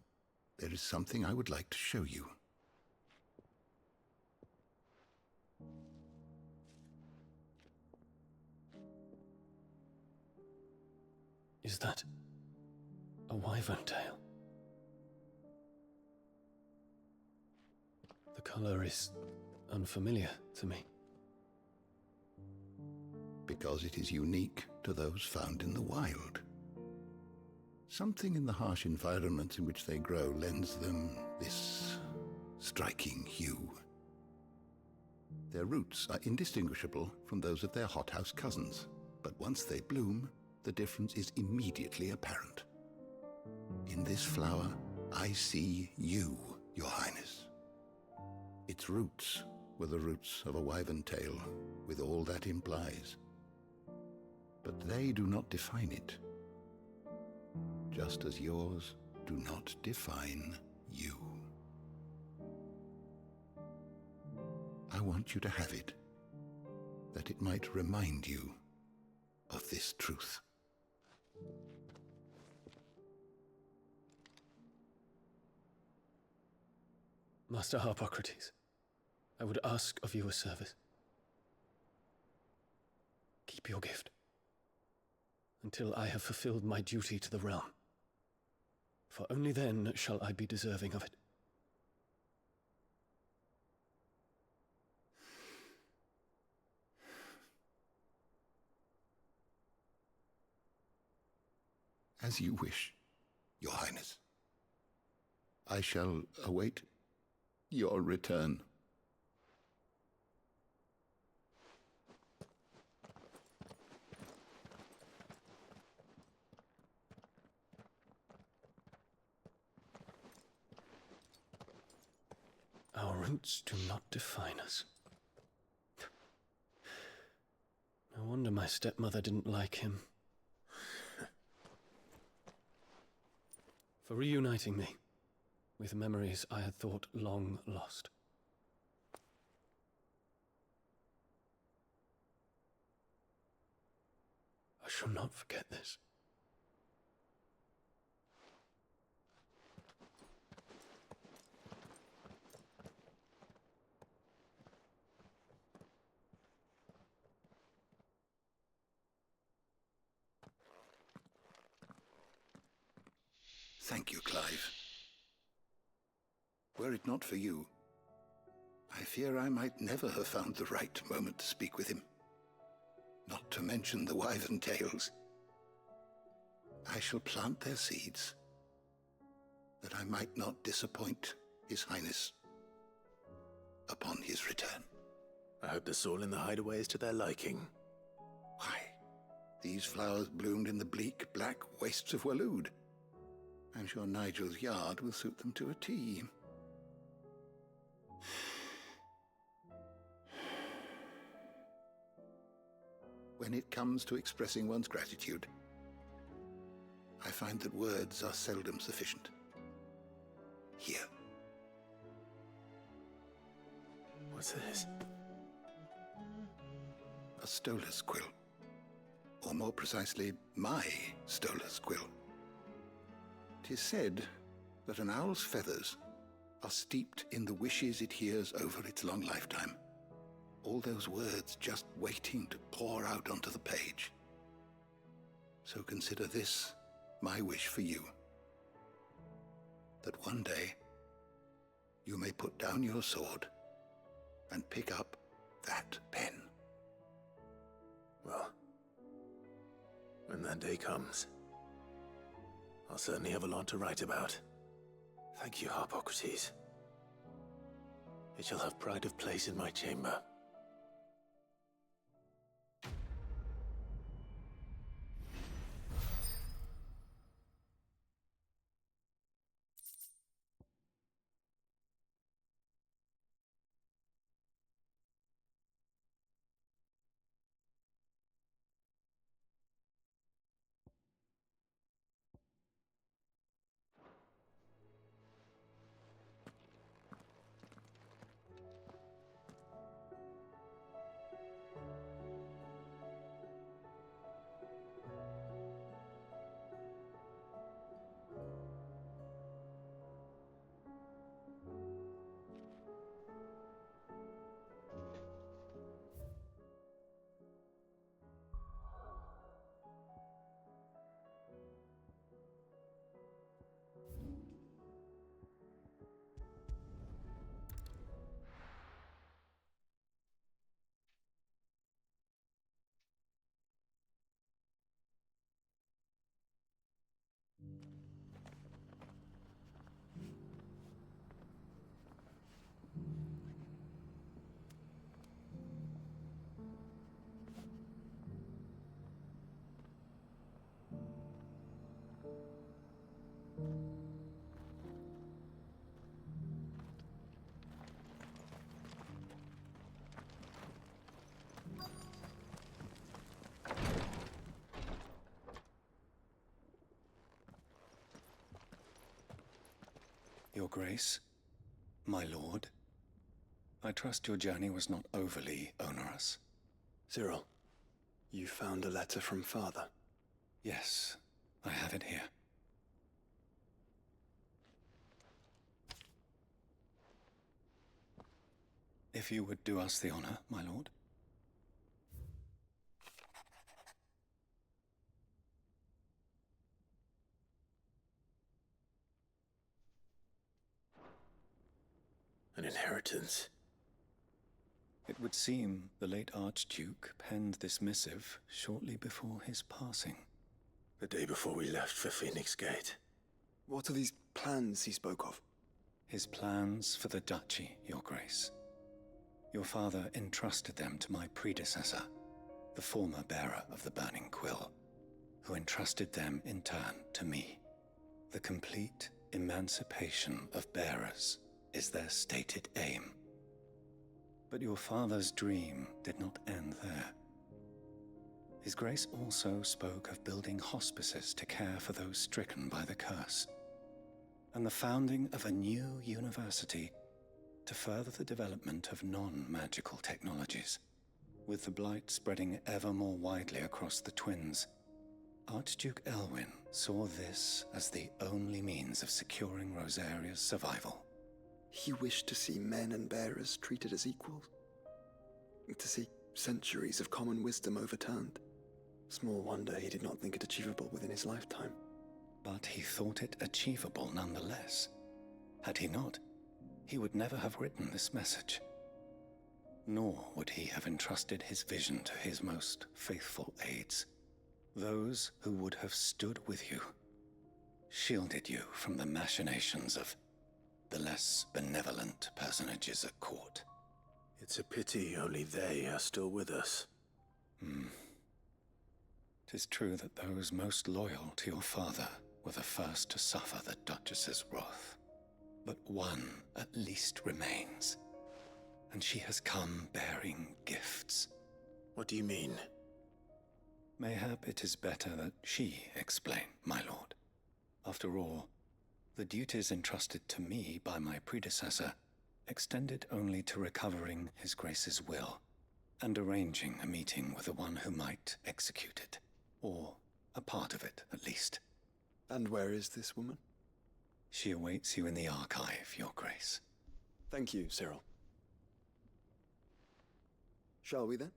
Speaker 15: there is something I would like to show you.
Speaker 16: Is that a wyvern tail? The color is unfamiliar to me.
Speaker 15: Because it is unique to those found in the wild. Something in the harsh environments in which they grow lends them this striking hue. Their roots are indistinguishable from those of their hothouse cousins, but once they bloom, the difference is immediately apparent. In this flower, I see you, Your Highness. Its roots were the roots of a wyvern tail, with all that implies. But they do not define it, just as yours do not define you. I want you to have it, that it might remind you of this truth.
Speaker 16: Master Harpocrates, I would ask of you a service. Keep your gift until I have fulfilled my duty to the realm, for only then shall I be deserving of it.
Speaker 15: As you wish, Your Highness. I shall await your return.
Speaker 16: Our roots do not define us. No wonder my stepmother didn't like him. For reuniting me with memories I had thought long lost. I shall not forget this.
Speaker 15: Thank you, Clive. Were it not for you, I fear I might never have found the right moment to speak with him. Not to mention the wyvern tales. I shall plant their seeds, that I might not disappoint His Highness upon his return.
Speaker 2: I hope the soil in the hideaway is to their liking.
Speaker 15: Why, these flowers bloomed in the bleak, black wastes of Waloed. I'm sure Nigel's yard will suit them to a T. When it comes to expressing one's gratitude, I find that words are seldom sufficient. Here.
Speaker 2: What's this?
Speaker 15: A stolas quill. Or more precisely, my stolas quill. 'Tis said that an owl's feathers are steeped in the wishes it hears over its long lifetime. All those words just waiting to pour out onto the page. So consider this my wish for you. That one day you may put down your sword and pick up that pen.
Speaker 2: Well, when that day comes, I'll certainly have a lot to write about. Thank you, Harpocrates. It shall have pride of place in my chamber.
Speaker 8: Your Grace, my lord, I trust your journey was not overly onerous.
Speaker 16: Cyril, you found a letter from Father?
Speaker 8: Yes, I have it here. If you would do us the honor, my lord.
Speaker 2: An inheritance.
Speaker 8: It would seem the late Archduke penned this missive shortly before his passing.
Speaker 2: The day before we left for Phoenix Gate.
Speaker 16: What are these plans he spoke of?
Speaker 8: His plans for the duchy, Your Grace. Your father entrusted them to my predecessor, the former bearer of the Burning Quill, who entrusted them in turn to me. The complete emancipation of bearers is their stated aim. But your father's dream did not end there. His Grace also spoke of building hospices to care for those stricken by the curse, and the founding of a new university to further the development of non-magical technologies. With the blight spreading ever more widely across the twins, Archduke Elwyn saw this as the only means of securing Rosaria's survival.
Speaker 16: He wished to see men and bearers treated as equals. To see centuries of common wisdom overturned. Small wonder he did not think it achievable within his lifetime.
Speaker 8: but he thought it achievable nonetheless. Had he not, he would never have written this message. Nor would he have entrusted his vision to his most faithful aides, those who would have stood with you, shielded you from the machinations of the less benevolent personages at court.
Speaker 2: It's a pity only they are still with us.
Speaker 8: 'Tis true that those most loyal to your father were the first to suffer the Duchess's wrath. But one at least remains, and she has come bearing gifts.
Speaker 2: What do you mean?
Speaker 8: Mayhap it is better that she explain, my lord. After all, the duties entrusted to me by my predecessor extended only to recovering His Grace's will and arranging a meeting with the one who might execute it, or a part of it at least.
Speaker 17: And where is this woman?
Speaker 8: She awaits you in the archive, Your Grace.
Speaker 17: Thank you, Cyril. Shall we then?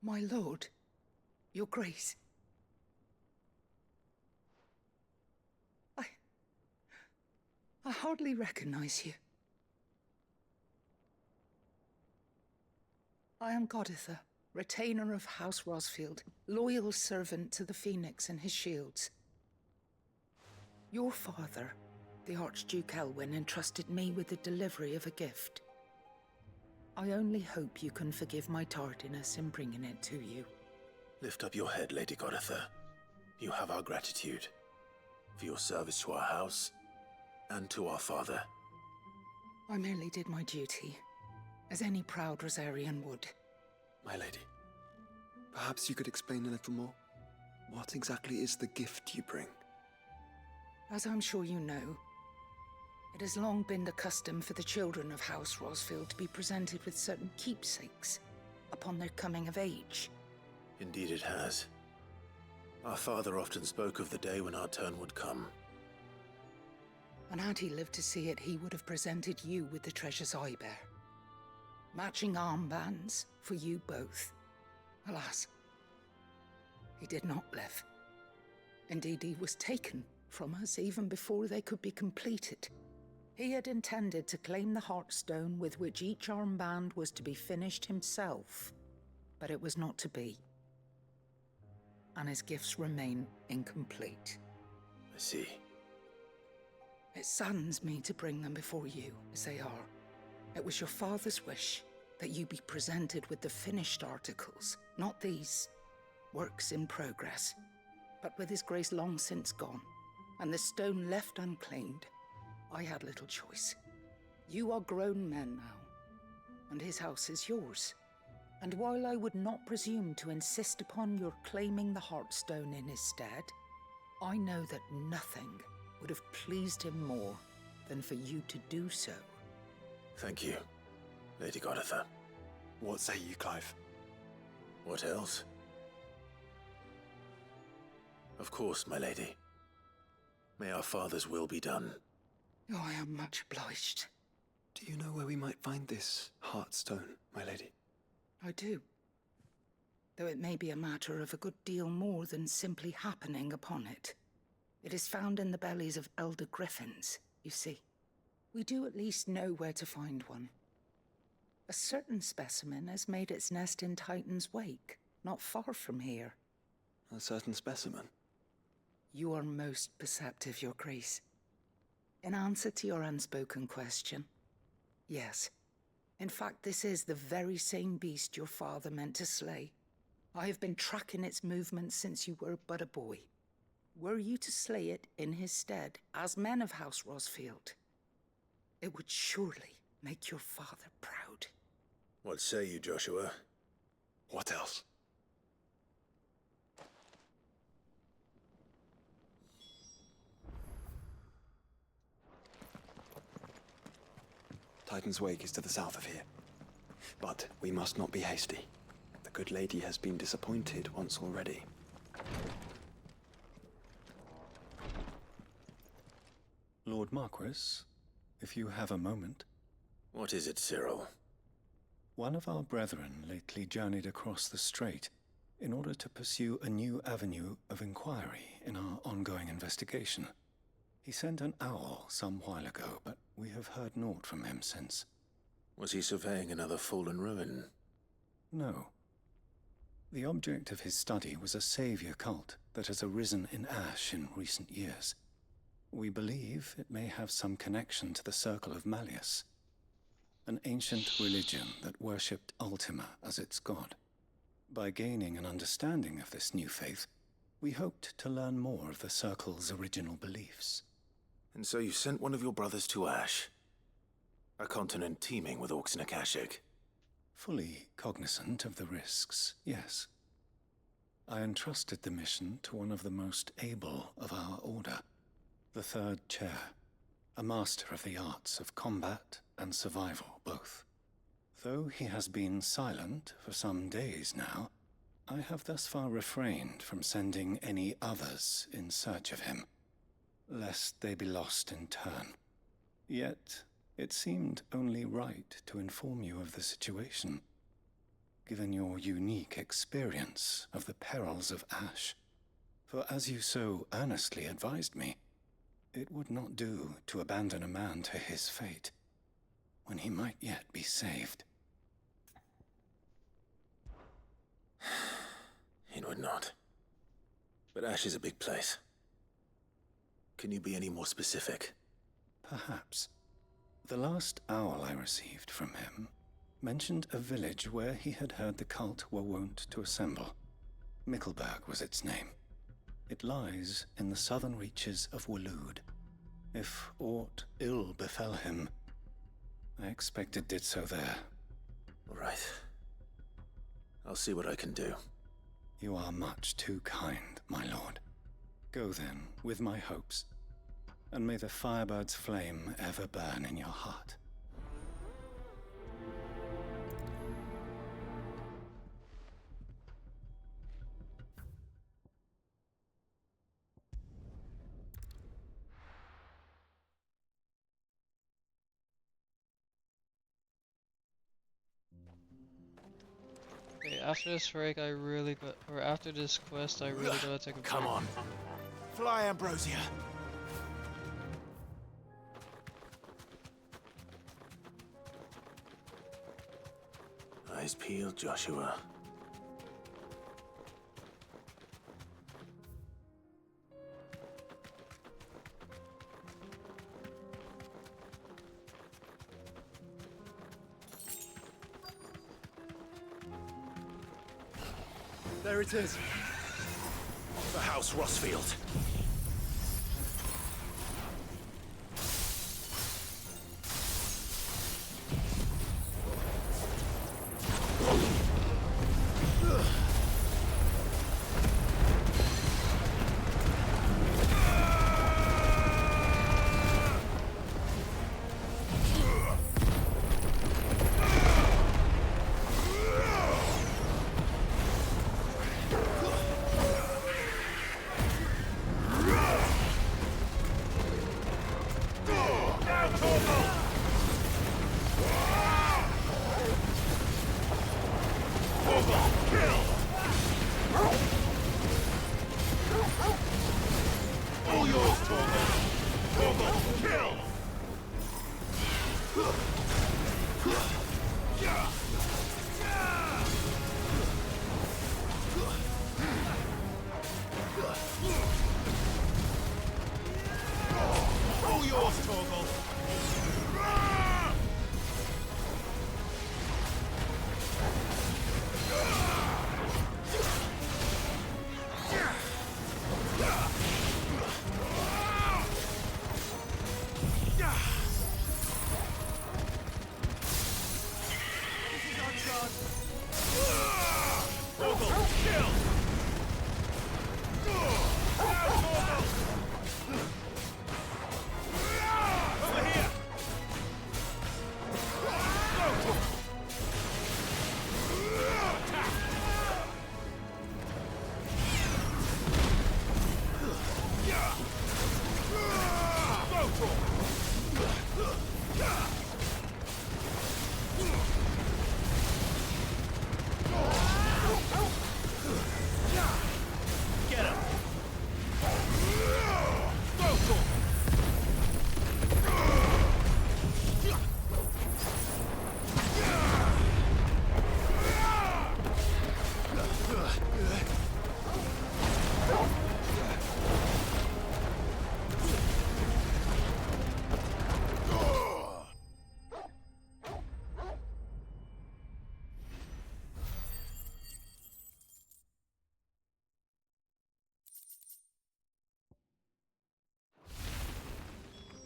Speaker 10: My lord, Your Grace. I hardly recognize you. I am Goditha, retainer of House Rosfield, loyal servant to the Phoenix and his shields. Your father, the Archduke Elwyn, entrusted me with the delivery of a gift. I only hope you can forgive my tardiness in bringing it to you.
Speaker 2: Lift up your head, Lady Goditha. You have our gratitude for your service to our house and to our father.
Speaker 10: I merely did my duty, as any proud Rosarian would.
Speaker 17: My lady, perhaps you could explain a little more? What exactly is the gift you bring?
Speaker 10: As I'm sure you know, it has long been the custom for the children of House Rosfield to be presented with certain keepsakes upon their coming of age.
Speaker 2: Indeed it has. Our father often spoke of the day when our turn would come.
Speaker 10: And had he lived to see it, he would have presented you with the treasures I bear. Matching armbands for you both. Alas, he did not live. Indeed, he was taken from us even before they could be completed. He had intended to claim the Heartstone with which each armband was to be finished himself, but it was not to be. And his gifts remain incomplete.
Speaker 2: I see.
Speaker 10: It saddens me to bring them before you, as they are. It was your father's wish that you be presented with the finished articles, not these works in progress. But with His Grace long since gone, and the stone left unclaimed, I had little choice. You are grown men now, and his house is yours. And while I would not presume to insist upon your claiming the Heartstone in his stead, I know that nothing would have pleased him more than for you to do so.
Speaker 2: Thank you, Lady Goditha.
Speaker 17: What say you, Clive?
Speaker 2: What else? Of course, my lady. May our father's will be done.
Speaker 10: Oh, I am much obliged.
Speaker 17: Do you know where we might find this Heartstone, my lady?
Speaker 10: I do. Though it may be a matter of a good deal more than simply happening upon it. It is found in the bellies of elder griffins, you see. We do at least know where to find one. A certain specimen has made its nest in Titan's Wake, not far from here.
Speaker 17: A certain specimen?
Speaker 10: You are most perceptive, Your Grace. In answer to your unspoken question, yes. In fact, this is the very same beast your father meant to slay. I have been tracking its movements since you were but a boy. Were you to slay it in his stead, as men of House Rosfield, it would surely make your father proud.
Speaker 2: What say you, Joshua?
Speaker 17: What else? Titan's Wake is to the south of here. But we must not be hasty. The good lady has been disappointed once already.
Speaker 8: Lord Marquis, if you have a moment.
Speaker 2: What is it, Cyril?
Speaker 8: One of our brethren lately journeyed across the strait in order to pursue a new avenue of inquiry in our ongoing investigation. He sent an owl some while ago, but we have heard naught from him since.
Speaker 2: Was he surveying another fallen ruin?
Speaker 8: No. The object of his study was a savior cult that has arisen in Ash in recent years. We believe it may have some connection to the Circle of Malleus, an ancient religion that worshipped Ultima as its god. By gaining an understanding of this new faith, we hoped to learn more of the Circle's original beliefs.
Speaker 2: And so you sent one of your brothers to Ash? A continent teeming with orcs and Akashic?
Speaker 8: Fully cognizant of the risks, yes. I entrusted the mission to one of the most able of our order, the Third Chair, a master of the arts of combat and survival both. Though he has been silent for some days now, I have thus far refrained from sending any others in search of him, lest they be lost in turn. Yet, it seemed only right to inform you of the situation, given your unique experience of the perils of Ash. For as you so earnestly advised me, it would not do to abandon a man to his fate, when he might yet be saved.
Speaker 2: It would not. But Ash is a big place. Can you be any more specific?
Speaker 8: Perhaps. The last owl I received from him mentioned a village where he had heard the cult were wont to assemble. Mickleburg was its name. It lies in the southern reaches of Waloed. If aught ill befell him, I expect it did so there.
Speaker 2: All right. I'll see what I can do.
Speaker 8: You are much too kind, my lord. Go then, with my hopes, and may the Firebird's flame ever burn in your heart.
Speaker 1: Okay, after this break, after this quest, I really gotta take a break.
Speaker 2: Come on. Fly, Ambrosia. Eyes peeled, Joshua.
Speaker 17: There it is.
Speaker 2: The House Rossfield.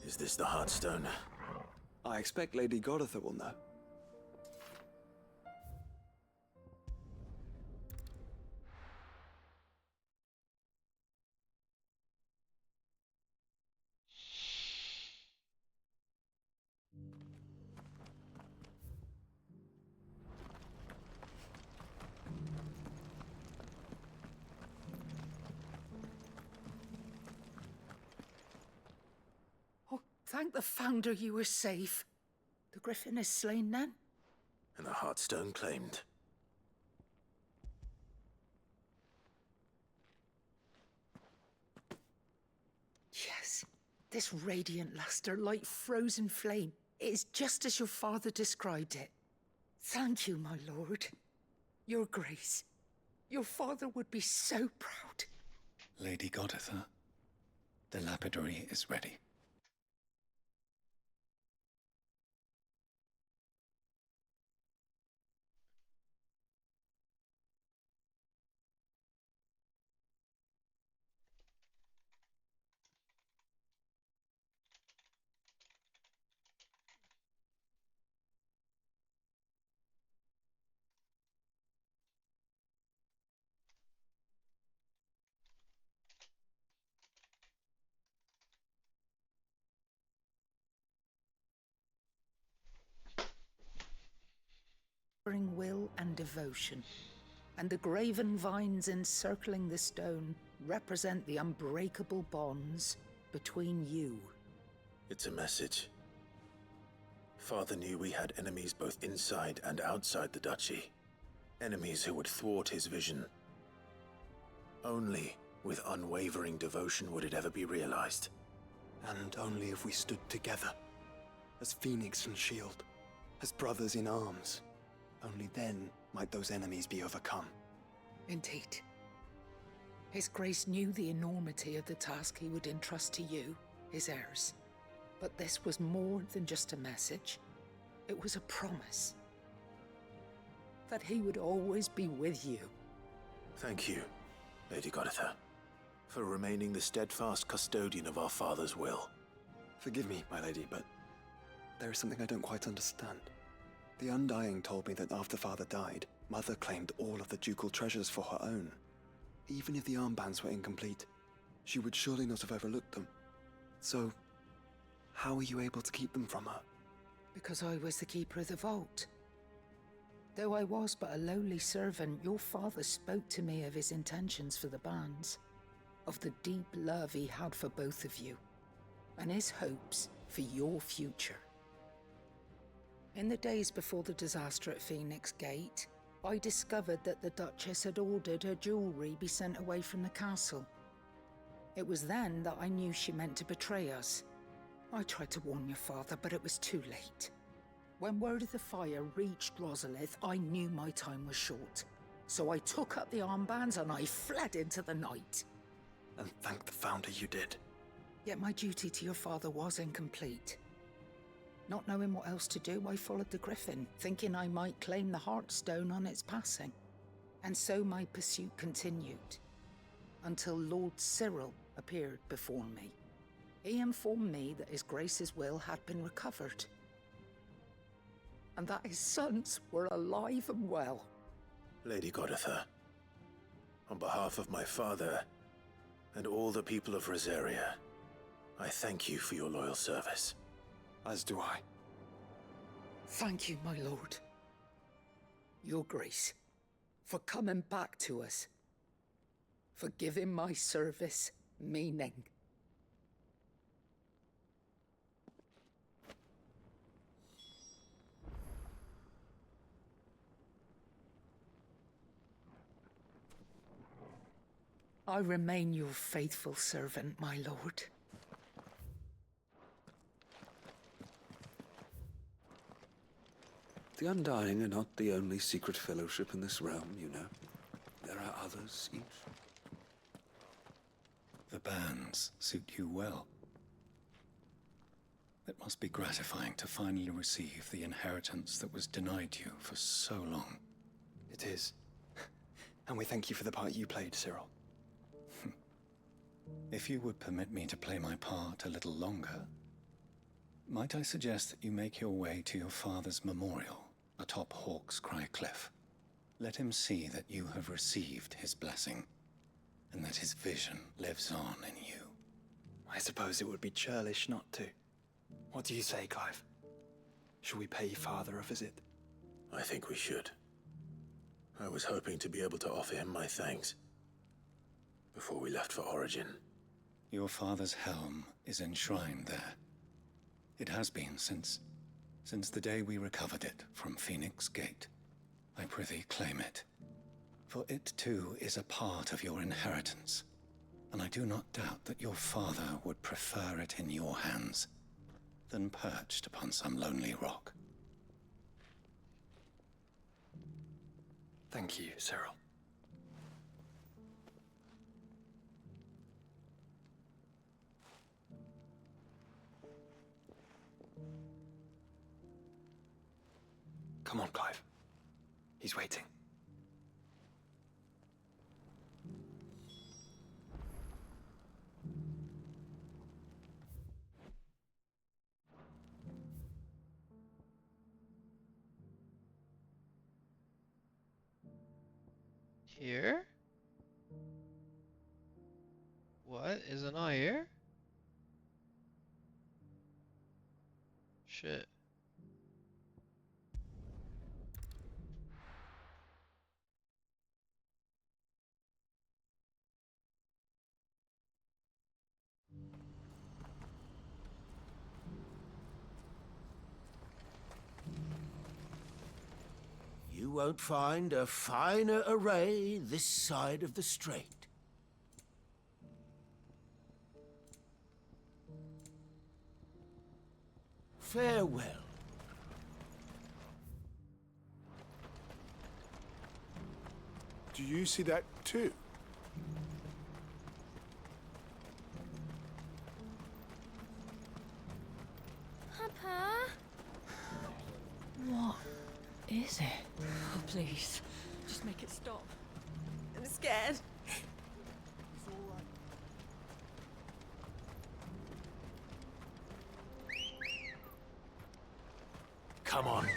Speaker 2: Is this the Heartstone?
Speaker 17: I expect Lady Goditha will know.
Speaker 10: Thank the Founder you were safe. The Griffin is slain then?
Speaker 2: And the Heartstone claimed.
Speaker 10: Yes. This radiant luster, like frozen flame. It is just as your father described it. Thank you, my lord. Your Grace. Your father would be so proud.
Speaker 8: Lady Goditha, the lapidary is ready.
Speaker 10: Will and devotion, and the graven vines encircling the stone represent the unbreakable bonds between you.
Speaker 2: It's a message. Father knew we had enemies both inside and outside the duchy. Enemies who would thwart his vision. Only with unwavering devotion would it ever be realized.
Speaker 17: And only if we stood together, as Phoenix and Shield, as brothers in arms. Only then might those enemies be overcome.
Speaker 10: Indeed. His Grace knew the enormity of the task he would entrust to you, his heirs. But this was more than just a message. It was a promise. That he would always be with you.
Speaker 2: Thank you, Lady Goditha, for remaining the steadfast custodian of our father's will.
Speaker 17: Forgive me, my lady, but there is something I don't quite understand. The Undying told me that after Father died, Mother claimed all of the ducal treasures for her own. Even if the armbands were incomplete, she would surely not have overlooked them. So, how were you able to keep them from her?
Speaker 10: Because I was the keeper of the vault. Though I was but a lowly servant, your father spoke to me of his intentions for the bands, of the deep love he had for both of you, and his hopes for your future. In the days before the disaster at Phoenix Gate, I discovered that the Duchess had ordered her jewelry be sent away from the castle. It was then that I knew she meant to betray us. I tried to warn your father, but it was too late. When word of the fire reached Rosalith, I knew my time was short. So I took up the armbands and I fled into the night.
Speaker 17: And thank the Founder you did.
Speaker 10: Yet my duty to your father was incomplete. Not knowing what else to do, I followed the Griffin, thinking I might claim the Heartstone on its passing. And so my pursuit continued, until Lord Cyril appeared before me. He informed me that His Grace's will had been recovered. and that his sons were alive and well.
Speaker 2: Lady Goditha, on behalf of my father and all the people of Rosaria, I thank you for your loyal service.
Speaker 17: As do I.
Speaker 10: Thank you, my lord. Your Grace, for coming back to us, for giving my service meaning. I remain your faithful servant, my lord.
Speaker 3: The Undying are not the only secret fellowship in this realm, you know. There are others each.
Speaker 8: The bands suit you well. It must be gratifying to finally receive the inheritance that was denied you for so long.
Speaker 17: It is. And we thank you for the part you played, Cyril.
Speaker 8: If you would permit me to play my part a little longer, might I suggest that you make your way to your father's memorial atop Hawk's Cry Cliff? Let him see that you have received his blessing, and that his vision lives on in you.
Speaker 17: I suppose it would be churlish not to. What do you say, Clive? Should we pay Father a visit?
Speaker 2: I think we should. I was hoping to be able to offer him my thanks before we left for Origin.
Speaker 8: Your father's helm is enshrined there. It has been since the day we recovered it from Phoenix Gate. I prithee claim it, for it too is a part of your inheritance, and I do not doubt that your father would prefer it in your hands than perched upon some lonely rock.
Speaker 17: Thank you, Cyril. Come on, Clive. He's waiting.
Speaker 1: Here? What? Isn't I here? Shit.
Speaker 18: You won't find a finer array this side of the strait. Farewell.
Speaker 3: Do you see that too?
Speaker 12: Papa?
Speaker 4: What is it? Oh, please. Just make it stop. I'm scared.
Speaker 18: Come on.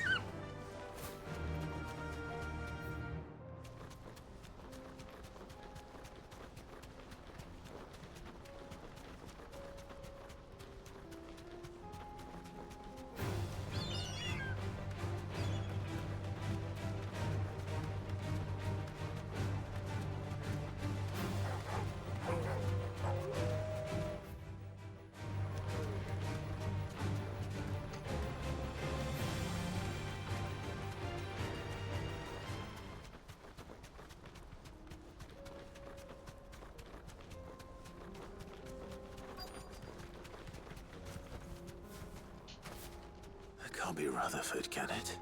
Speaker 2: That can't be Rutherford, can it?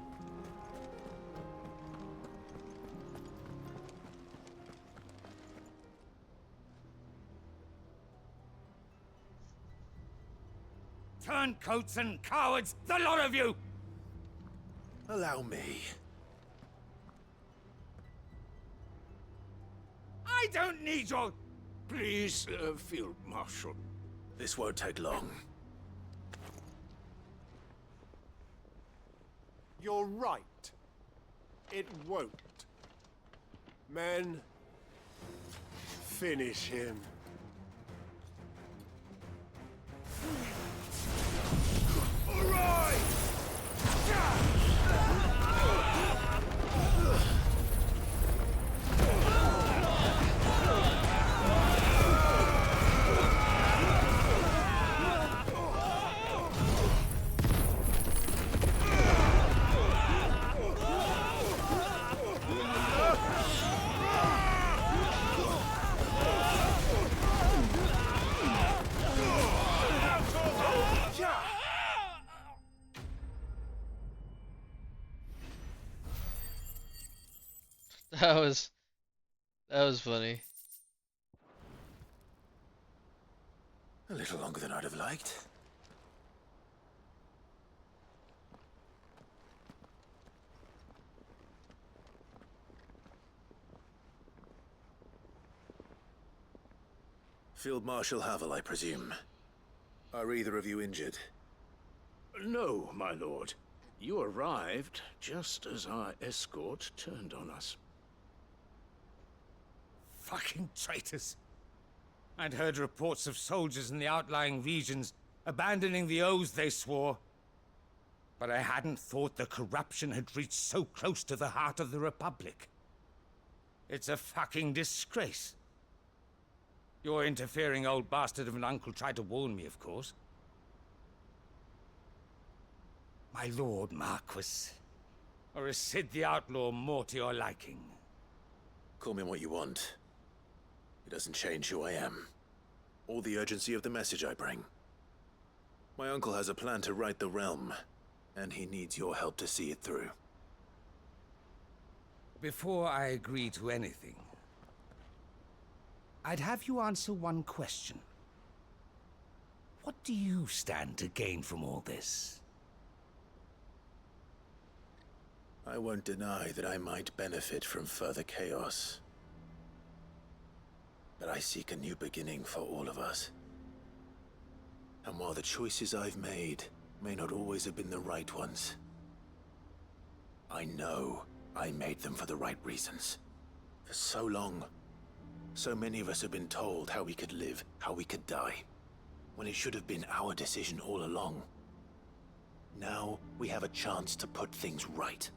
Speaker 18: Turncoats and cowards, the lot of you!
Speaker 2: Allow me.
Speaker 18: I don't need your... Please, Field Marshal.
Speaker 2: This won't take long.
Speaker 19: You're right. It won't. Men, finish him. All right!
Speaker 1: That was funny.
Speaker 2: A little longer than I'd have liked. Field Marshal Havel, I presume. Are either of you injured?
Speaker 5: No, my lord. You arrived just as our escort turned on us.
Speaker 20: Fucking traitors. I'd heard reports of soldiers in the outlying regions abandoning the oaths they swore. But I hadn't thought the corruption had reached so close to the heart of the Republic. It's a fucking disgrace. Your interfering old bastard of an uncle tried to warn me, of course. My lord Marquis. Or is Sid the Outlaw more to your liking?
Speaker 2: Call me what you want. It doesn't change who I am, or the urgency of the message I bring. My uncle has a plan to right the realm, and he needs your help to see it through.
Speaker 20: Before I agree to anything, I'd have you answer one question. What do you stand to gain from all this?
Speaker 2: I won't deny that I might benefit from further chaos. But I seek a new beginning for all of us. And while the choices I've made may not always have been the right ones, I know I made them for the right reasons. For so long, so many of us have been told how we could live, how we could die, when it should have been our decision all along. Now we have a chance to put things right.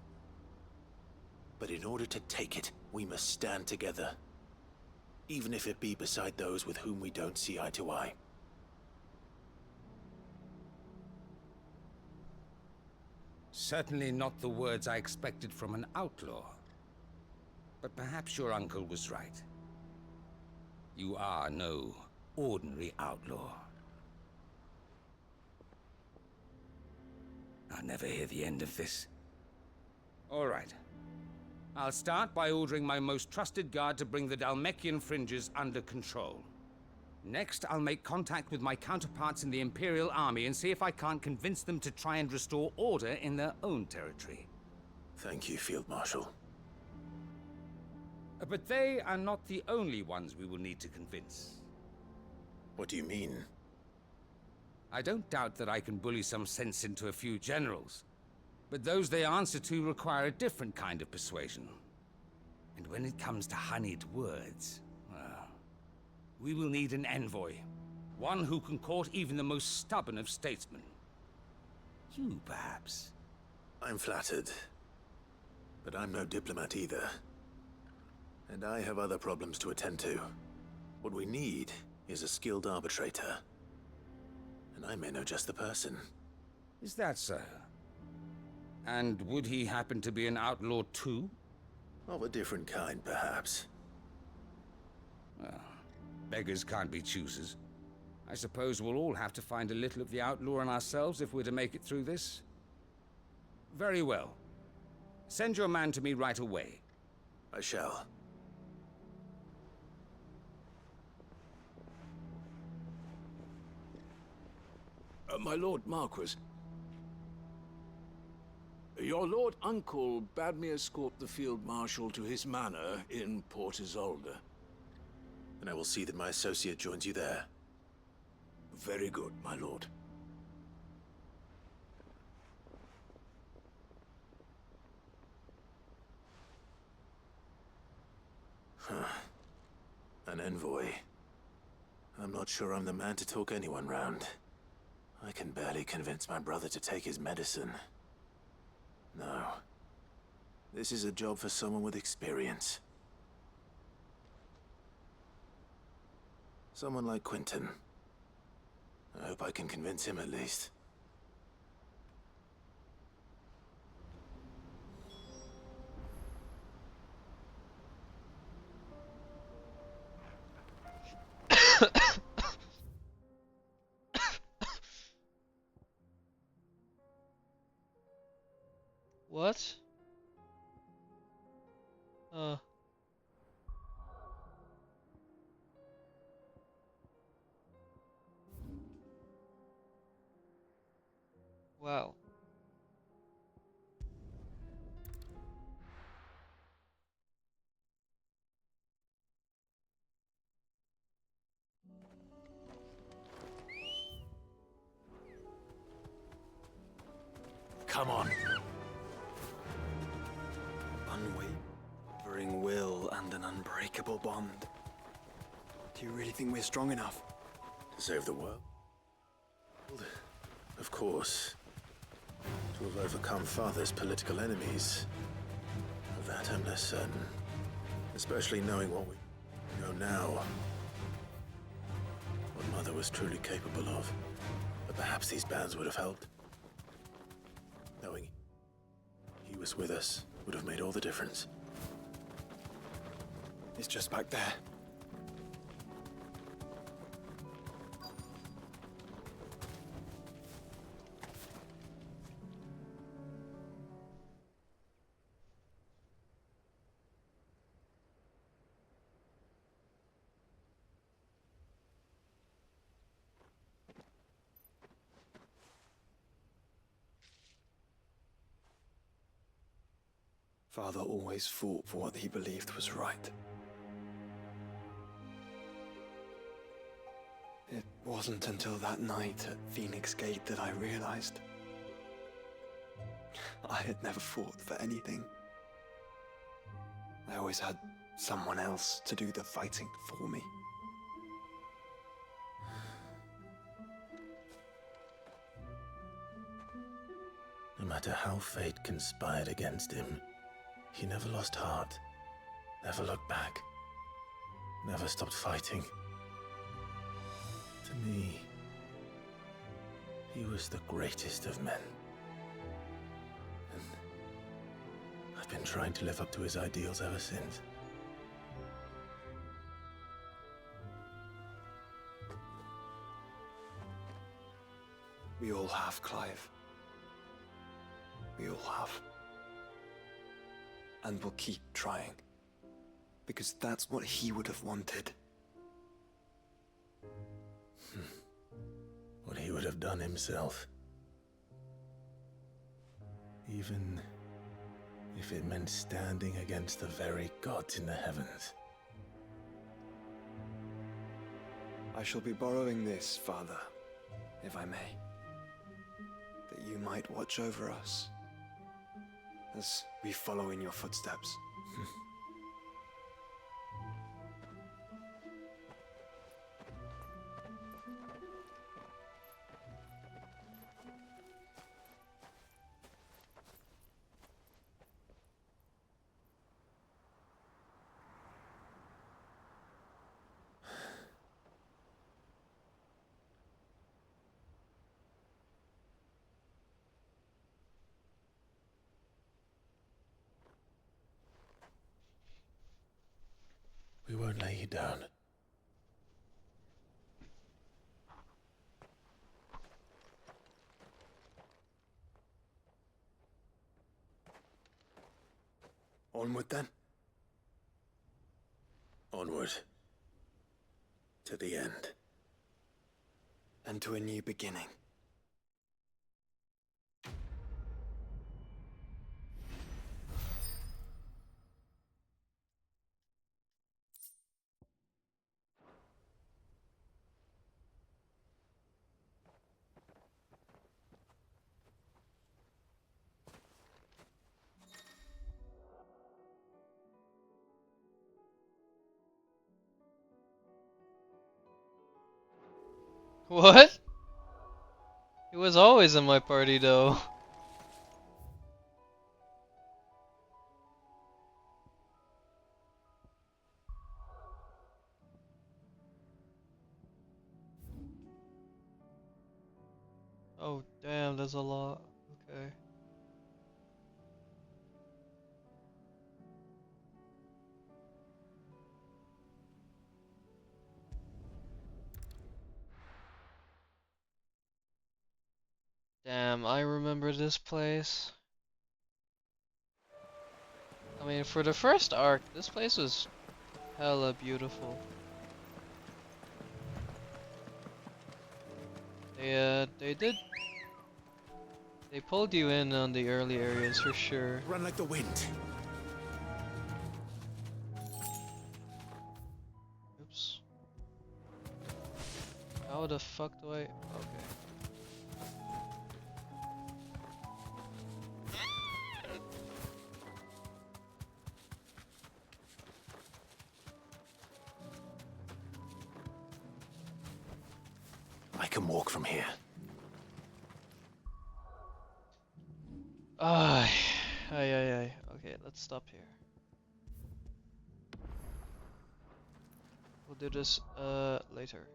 Speaker 2: But in order to take it, we must stand together. Even if it be beside those with whom we don't see eye to eye.
Speaker 20: Certainly not the words I expected from an outlaw. But perhaps your uncle was right. You are no ordinary outlaw. I'll never hear the end of this. All right. I'll start by ordering my most trusted guard to bring the Dhalmekian fringes under control. Next, I'll make contact with my counterparts in the Imperial Army and see if I can't convince them to try and restore order in their own territory.
Speaker 2: Thank you, Field Marshal.
Speaker 20: But they are not the only ones we will need to convince.
Speaker 2: What do you mean?
Speaker 20: I don't doubt that I can bully some sense into a few generals. But those they answer to require a different kind of persuasion. And when it comes to honeyed words, well, we will need an envoy. One who can court even the most stubborn of statesmen. You, perhaps.
Speaker 2: I'm flattered. But I'm no diplomat either. And I have other problems to attend to. What we need is a skilled arbitrator. And I may know just the person.
Speaker 20: Is that so? And would he happen to be an outlaw too?
Speaker 2: Of a different kind, perhaps.
Speaker 20: Well, beggars can't be choosers. I suppose we'll all have to find a little of the outlaw in ourselves if we're to make it through this. Very well. Send your man to me right away.
Speaker 2: I shall.
Speaker 3: My Lord Marquis. Your Lord Uncle bade me escort the Field Marshal to his manor in Port Isolde.
Speaker 2: And I will see that my associate joins you there.
Speaker 3: Very good, my lord.
Speaker 2: An envoy. I'm not sure I'm the man to talk anyone round. I can barely convince my brother to take his medicine. No. This is a job for someone with experience. Someone like Quentin. I hope I can convince him at least.
Speaker 1: What? Wow.
Speaker 17: Come on. Unwavering will and an unbreakable bond. Do you really think we're strong enough?
Speaker 2: To save the world? Of course. To have overcome Father's political enemies. Of that I'm less certain. Especially knowing what we know now. What Mother was truly capable of. But perhaps these bands would have helped. Knowing he was with us would have made all the difference.
Speaker 17: It's just back there. Father always fought for what he believed was right. It wasn't until that night at Phoenix Gate that I realized I had never fought for anything. I always had someone else to do the fighting for me.
Speaker 2: No matter how fate conspired against him, he never lost heart, never looked back, never stopped fighting. To me, he was the greatest of men. And I've been trying to live up to his ideals ever since.
Speaker 17: We all have, Clive. We all have. And we'll keep trying. Because that's what he would have wanted.
Speaker 2: What he would have done himself. Even if it meant standing against the very gods in the heavens.
Speaker 17: I shall be borrowing this, Father, if I may. That you might watch over us as we follow in your footsteps.
Speaker 2: We won't lay you down.
Speaker 17: Onward then.
Speaker 2: Onward. To the end.
Speaker 17: And to a new beginning.
Speaker 1: What? He was always in my party though. Oh damn, there's a lot. Okay. Damn, I remember this place. I mean, for the first arc, this place was hella beautiful. They did. They pulled you in on the early areas for sure.
Speaker 18: Run like the wind.
Speaker 1: Oops. How the fuck do I? Okay.
Speaker 2: I can walk from here.
Speaker 1: Ay, ay. Okay, let's stop here. We'll do this later.